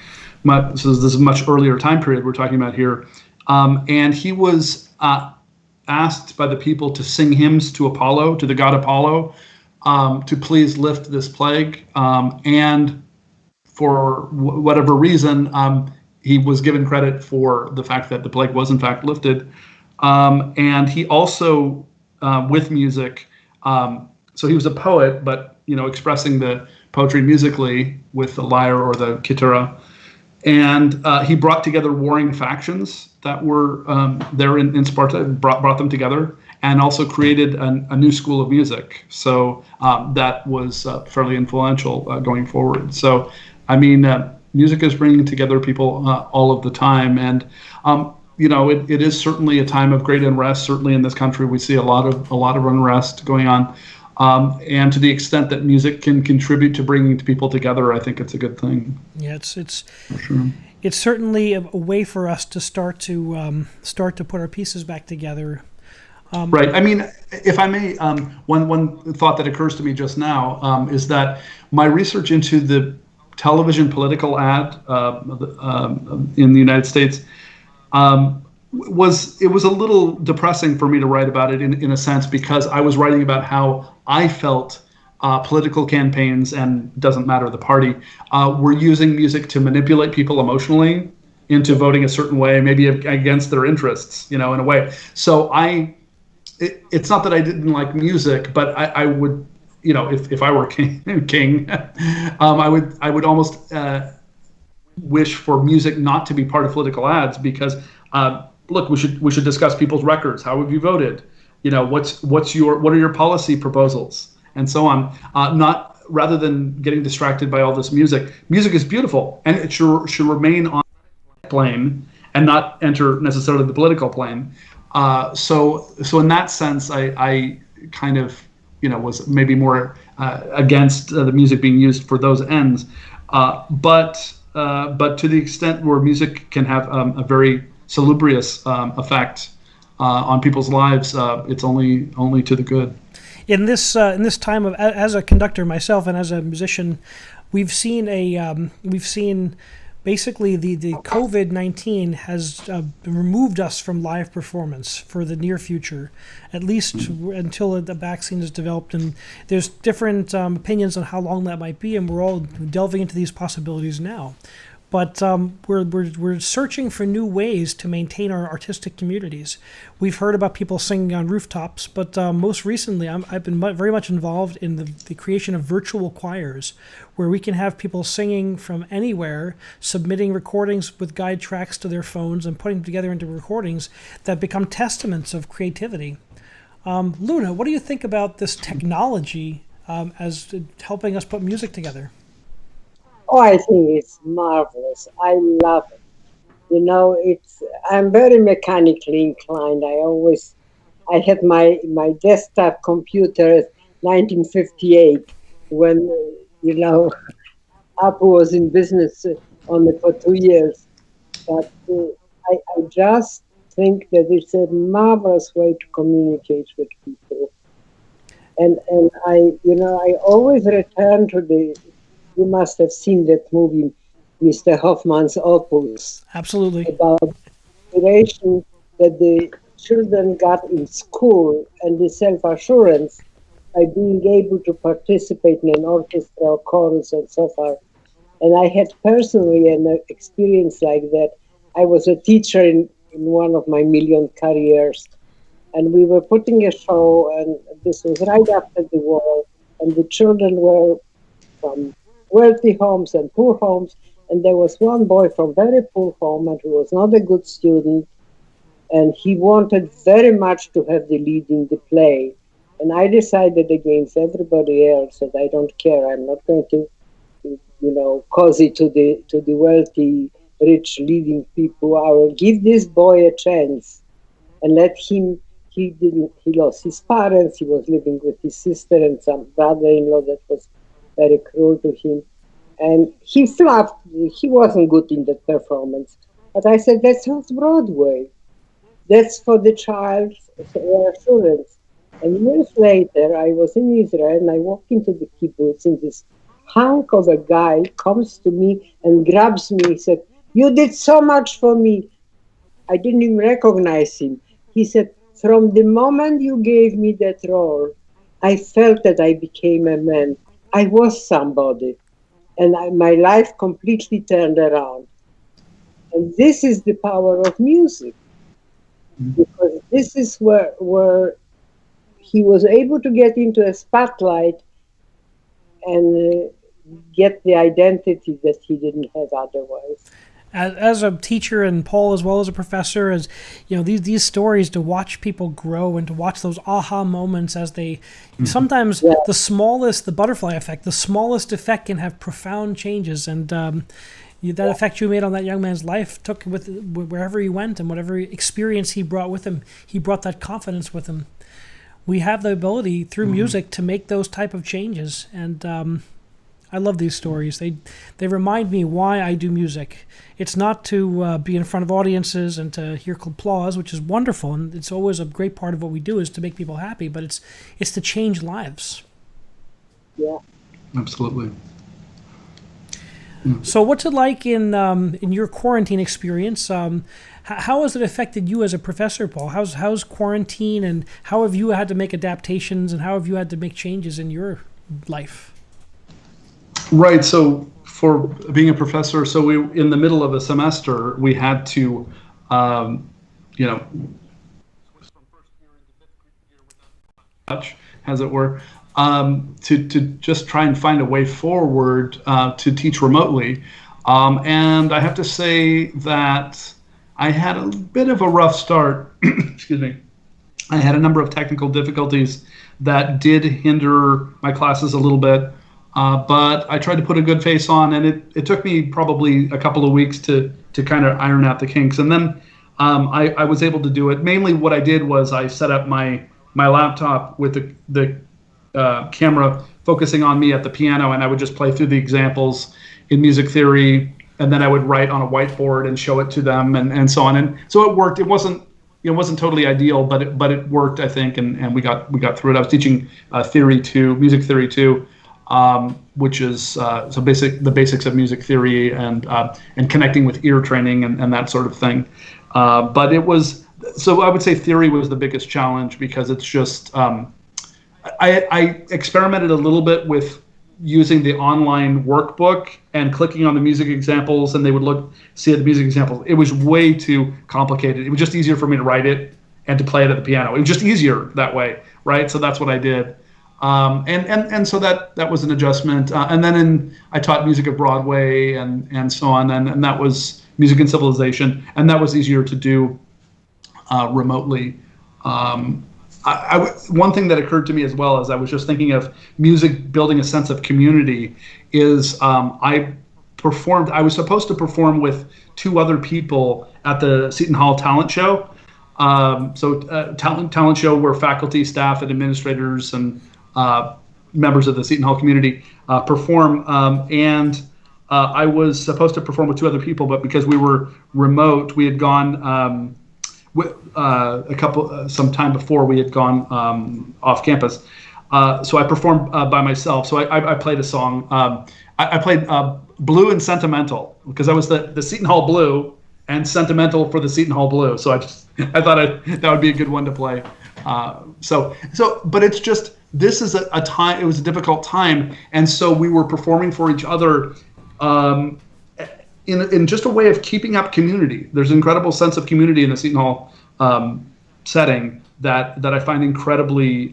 So this is a much earlier time period we're talking about here. And he was asked by the people to sing hymns to Apollo, to the god Apollo, to please lift this plague. And for whatever reason, he was given credit for the fact that the plague was in fact lifted. And he also, with music, so he was a poet, but expressing the poetry musically with the lyre or the kitara. And he brought together warring factions that were there in Sparta, brought them together, and also created a new school of music. So that was fairly influential going forward. So, I mean, music is bringing together people all of the time. And, it is certainly a time of great unrest. Certainly in this country, we see a lot of unrest going on. And to the extent that music can contribute to bringing people together, I think it's a good thing. Yeah, it's for sure. It's certainly a way for us to start to put our pieces back together. Right. I mean, if I may, one thought that occurs to me just now is that my research into the television political ad in the United States was a little depressing for me to write about it in a sense, because I was writing about how I felt political campaigns, and doesn't matter the party, were using music to manipulate people emotionally into voting a certain way, maybe against their interests, in a way. So it's not that I didn't like music, but I would, if I were king, I would almost wish for music not to be part of political ads, because look, we should discuss people's records. How have you voted? What are your policy proposals, and so on. Not rather than getting distracted by all this music. Music is beautiful, and it should remain on the plane and not enter necessarily the political plane. So in that sense, I kind of was maybe more against the music being used for those ends. But to the extent where music can have a very salubrious effect on people's lives, it's only to the good. In this time of, as a conductor myself and as a musician, we've seen basically the COVID-19 has removed us from live performance for the near future, at least until the vaccine is developed. And there's different opinions on how long that might be, and we're all delving into these possibilities now. But we're searching for new ways to maintain our artistic communities. We've heard about people singing on rooftops, but most recently I've been very much involved in the creation of virtual choirs, where we can have people singing from anywhere, submitting recordings with guide tracks to their phones and putting them together into recordings that become testaments of creativity. Luna, what do you think about this technology as helping us put music together? Oh, I think it's marvelous. I love it. You know, I'm very mechanically inclined. I had my desktop computer 1958 when, you know, Apple was in business only for 2 years. But I just think that it's a marvelous way to communicate with people. And I always return to you must have seen that movie, Mr. Hoffman's Opus, Absolutely. about inspiration that the children got in school and the self-assurance by being able to participate in an orchestra or chorus and so forth. And I had personally an experience like that. I was a teacher in one of my million careers, and we were putting a show, and this was right after the war, and the children were from wealthy homes and poor homes, and there was one boy from very poor home, and he was not a good student, and he wanted very much to have the lead in the play. And I decided against everybody else that I don't care. I'm not going to, cozy to the wealthy, rich, leading people. I will give this boy a chance and let him. He lost his parents. He was living with his sister and some brother-in-law that was very cruel to him. And he fluffed. He wasn't good in that performance. But I said, that's not Broadway. That's for the child's assurance. And years later, I was in Israel and I walked into the kibbutz, and this hunk of a guy comes to me and grabs me. He said, you did so much for me. I didn't even recognize him. He said, from the moment you gave me that role, I felt that I became a man. I was somebody. And my life completely turned around. And this is the power of music. Because this is where he was able to get into a spotlight and get the identity that he didn't have otherwise. As a teacher, and Paul as well as a professor, as you know, these stories, to watch people grow and to watch those aha moments as they sometimes the butterfly effect, the smallest effect can have profound changes. And that effect you made on that young man's life took with wherever he went and whatever experience he brought with him, he brought that confidence with him. We have the ability through music to make those type of changes. And I love these stories. They remind me why I do music. It's not to be in front of audiences and to hear applause, which is wonderful, and it's always a great part of what we do is to make people happy. But it's to change lives. Yeah, absolutely. So, what's it like in your quarantine experience? How has it affected you as a professor, Paul? How's quarantine, and how have you had to make adaptations, and how have you had to make changes in your life? Right. So for being a professor, so we in the middle of a semester, we had to, touch, as it were, to just try and find a way forward to teach remotely. And I have to say that I had a bit of a rough start. Excuse me. I had a number of technical difficulties that did hinder my classes a little bit. But I tried to put a good face on, and it took me probably a couple of weeks to kind of iron out the kinks. And then I was able to do it. Mainly what I did was I set up my laptop with the camera focusing on me at the piano, and I would just play through the examples in music theory, and then I would write on a whiteboard and show it to them, and so on. And so it worked. It wasn't totally ideal, but it worked, I think, and we got through it. I was teaching music theory 2. Which is the basics of music theory and connecting with ear training and that sort of thing. But it was, so I would say theory was the biggest challenge, because it's just, I experimented a little bit with using the online workbook and clicking on the music examples, and they would see the music examples. It was way too complicated. It was just easier for me to write it and to play it at the piano. It was just easier that way, right? So that's what I did. And so that was an adjustment. And then I taught music of Broadway and so on, and that was music and civilization, and that was easier to do remotely. one thing that occurred to me as well as I was just thinking of music building a sense of community is I was supposed to perform with two other people at the Seton Hall talent show. Talent show where faculty, staff, and administrators and members of the Seton Hall community perform. I was supposed to perform with two other people, but because we were remote, we had gone some time before we had gone off campus. So I performed by myself. So I played a song. I played Blue and Sentimental because I was the Seton Hall Blue and Sentimental for the Seton Hall Blue. So I thought that would be a good one to play. But it's just, this is a time, it was a difficult time. And so we were performing for each other in just a way of keeping up community. There's an incredible sense of community in the Seton Hall setting that I find incredibly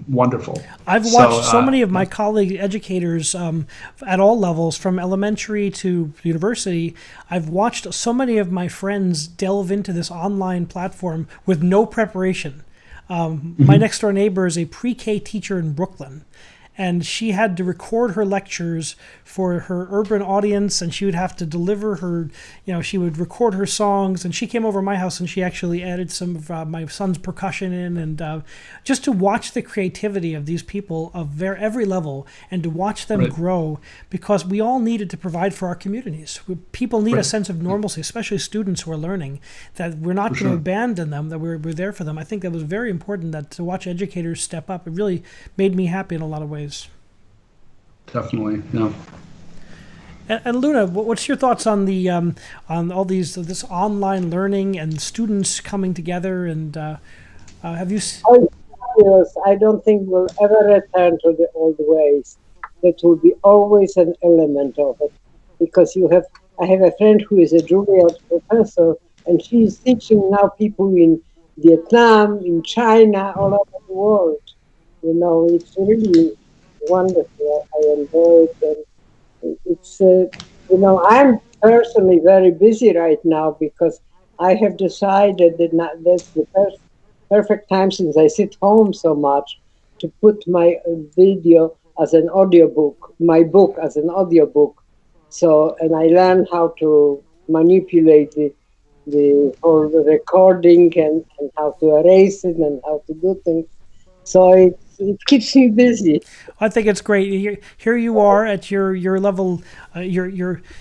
wonderful. I've watched so many of my colleague educators at all levels, from elementary to university. I've watched so many of my friends delve into this online platform with no preparation. My next door neighbor is a pre-K teacher in Brooklyn, and she had to record her lectures for her urban audience, and she would have to deliver her, she would record her songs, and she came over to my house and she actually added some of my son's percussion in, and just to watch the creativity of these people of every level and to watch them grow, because we all needed to provide for our communities. People need a sense of normalcy, especially students who are learning, that we're not going to abandon them, that we're there for them. I think that was very important, that to watch educators step up. It really made me happy in a lot of ways. Definitely, yeah. And Luna, what's your thoughts on the on all this online learning and students coming together? And have you? Yes, I don't think we'll ever return to the old ways. That will be always an element of it, because I have a friend who is a Juilliard professor, and she's teaching now people in Vietnam, in China, all over the world. It's really wonderful. I enjoy it, and it's I'm personally very busy right now because I have decided that that's the perfect time, since I sit home so much, to put my video as an audiobook, my book as an audiobook. So, and I learned how to manipulate the whole recording and how to erase it and how to do things. So it keeps me busy. I think it's great. Here you are at your level. I'm going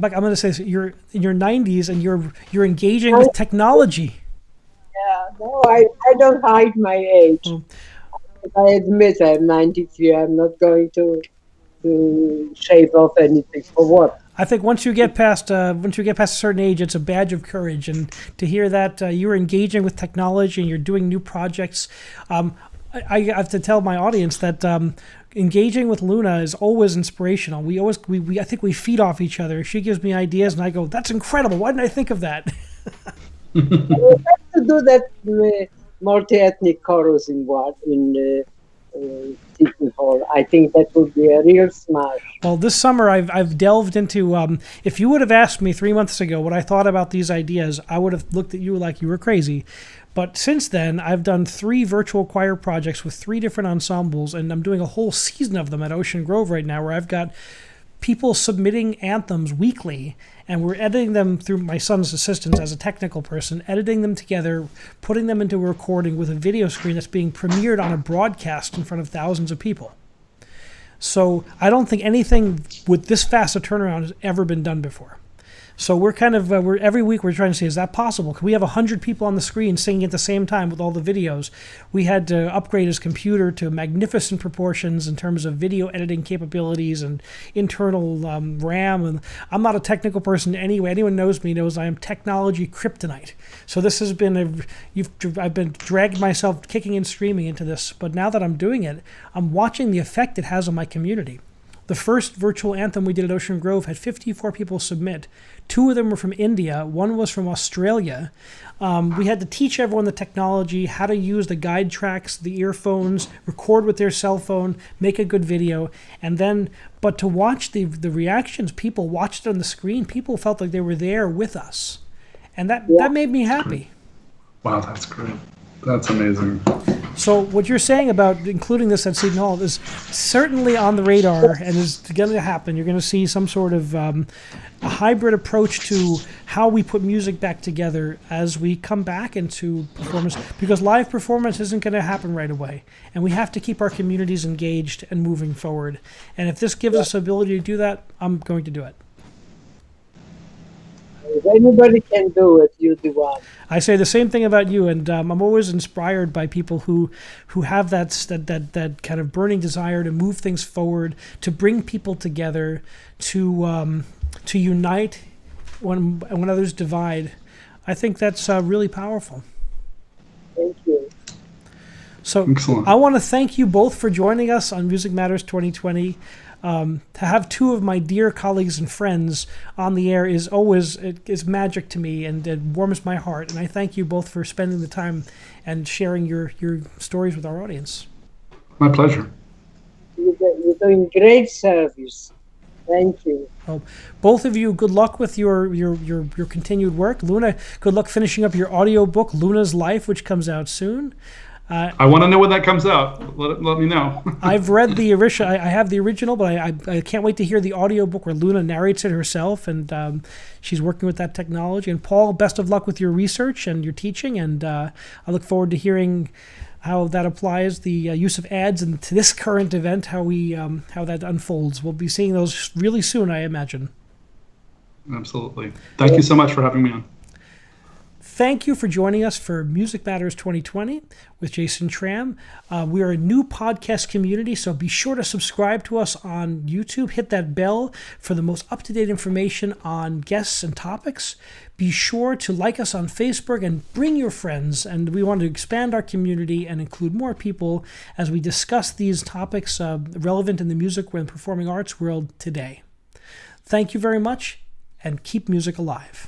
to say you're in your 90s, and you're engaging with technology. Yeah, no, I don't hide my age. I admit I'm 93. I'm not going to shave off anything. For what? I think once you get past a certain age, it's a badge of courage, and to hear that you're engaging with technology and you're doing new projects. I have to tell my audience that engaging with Luna is always inspirational. I think we feed off each other. She gives me ideas, and I go, "That's incredible! Why didn't I think of that?" We have to do that multi-ethnic chorus in Seton Hall. I think that would be a real smash. Well, this summer I've delved into. If you would have asked me 3 months ago what I thought about these ideas, I would have looked at you like you were crazy. But since then, I've done 3 virtual choir projects with 3 different ensembles, and I'm doing a whole season of them at Ocean Grove right now, where I've got people submitting anthems weekly, and we're editing them through my son's assistance as a technical person, editing them together, putting them into a recording with a video screen that's being premiered on a broadcast in front of thousands of people. So I don't think anything with this fast a turnaround has ever been done before. So we're kind of, every week we're trying to see, is that possible? Can we have 100 people on the screen singing at the same time with all the videos? We had to upgrade his computer to magnificent proportions in terms of video editing capabilities and internal RAM. And I'm not a technical person anyway. Anyone knows me knows I am technology kryptonite. So this has been I've been dragged myself kicking and screaming into this. But now that I'm doing it, I'm watching the effect it has on my community. The first virtual anthem we did at Ocean Grove had 54 people submit. 2 of them were from India. 1 was from Australia. We had to teach everyone the technology, how to use the guide tracks, the earphones, record with their cell phone, make a good video. But to watch the reactions, people watched it on the screen. People felt like they were there with us. And that made me happy. Wow, that's great. That's amazing. So what you're saying about including this at Seton Hall is certainly on the radar and is going to happen. You're going to see some sort of a hybrid approach to how we put music back together as we come back into performance, because live performance isn't going to happen right away, and we have to keep our communities engaged and moving forward. And if this gives us the ability to do that, I'm going to do it. If anybody can do it, you're the one. I say the same thing about you, and I'm always inspired by people who have that kind of burning desire to move things forward, to bring people together, to unite when others divide. I think that's really powerful. Thank you. So excellent. I want to thank you both for joining us on Music Matters 2020. To have two of my dear colleagues and friends on the air is magic to me, and it warms my heart. And I thank you both for spending the time and sharing your stories with our audience. My pleasure. You're doing great service. Thank you. Well, both of you, good luck with your continued work. Luna, good luck finishing up your audio book, Luna's Life, which comes out soon. I want to know when that comes out. Let me know. I've read the original. I have the original, but I can't wait to hear the audiobook where Luna narrates it herself, and she's working with that technology. And Paul, best of luck with your research and your teaching, and I look forward to hearing how that applies the use of ads and to this current event, how that unfolds. We'll be seeing those really soon, I imagine. Absolutely. Thank you so much for having me on. Thank you for joining us for Music Matters 2020 with Jason Tramm. We are a new podcast community, so be sure to subscribe to us on YouTube. Hit that bell for the most up-to-date information on guests and topics. Be sure to like us on Facebook and bring your friends. And we want to expand our community and include more people as we discuss these topics relevant in the music and performing arts world today. Thank you very much, and keep music alive.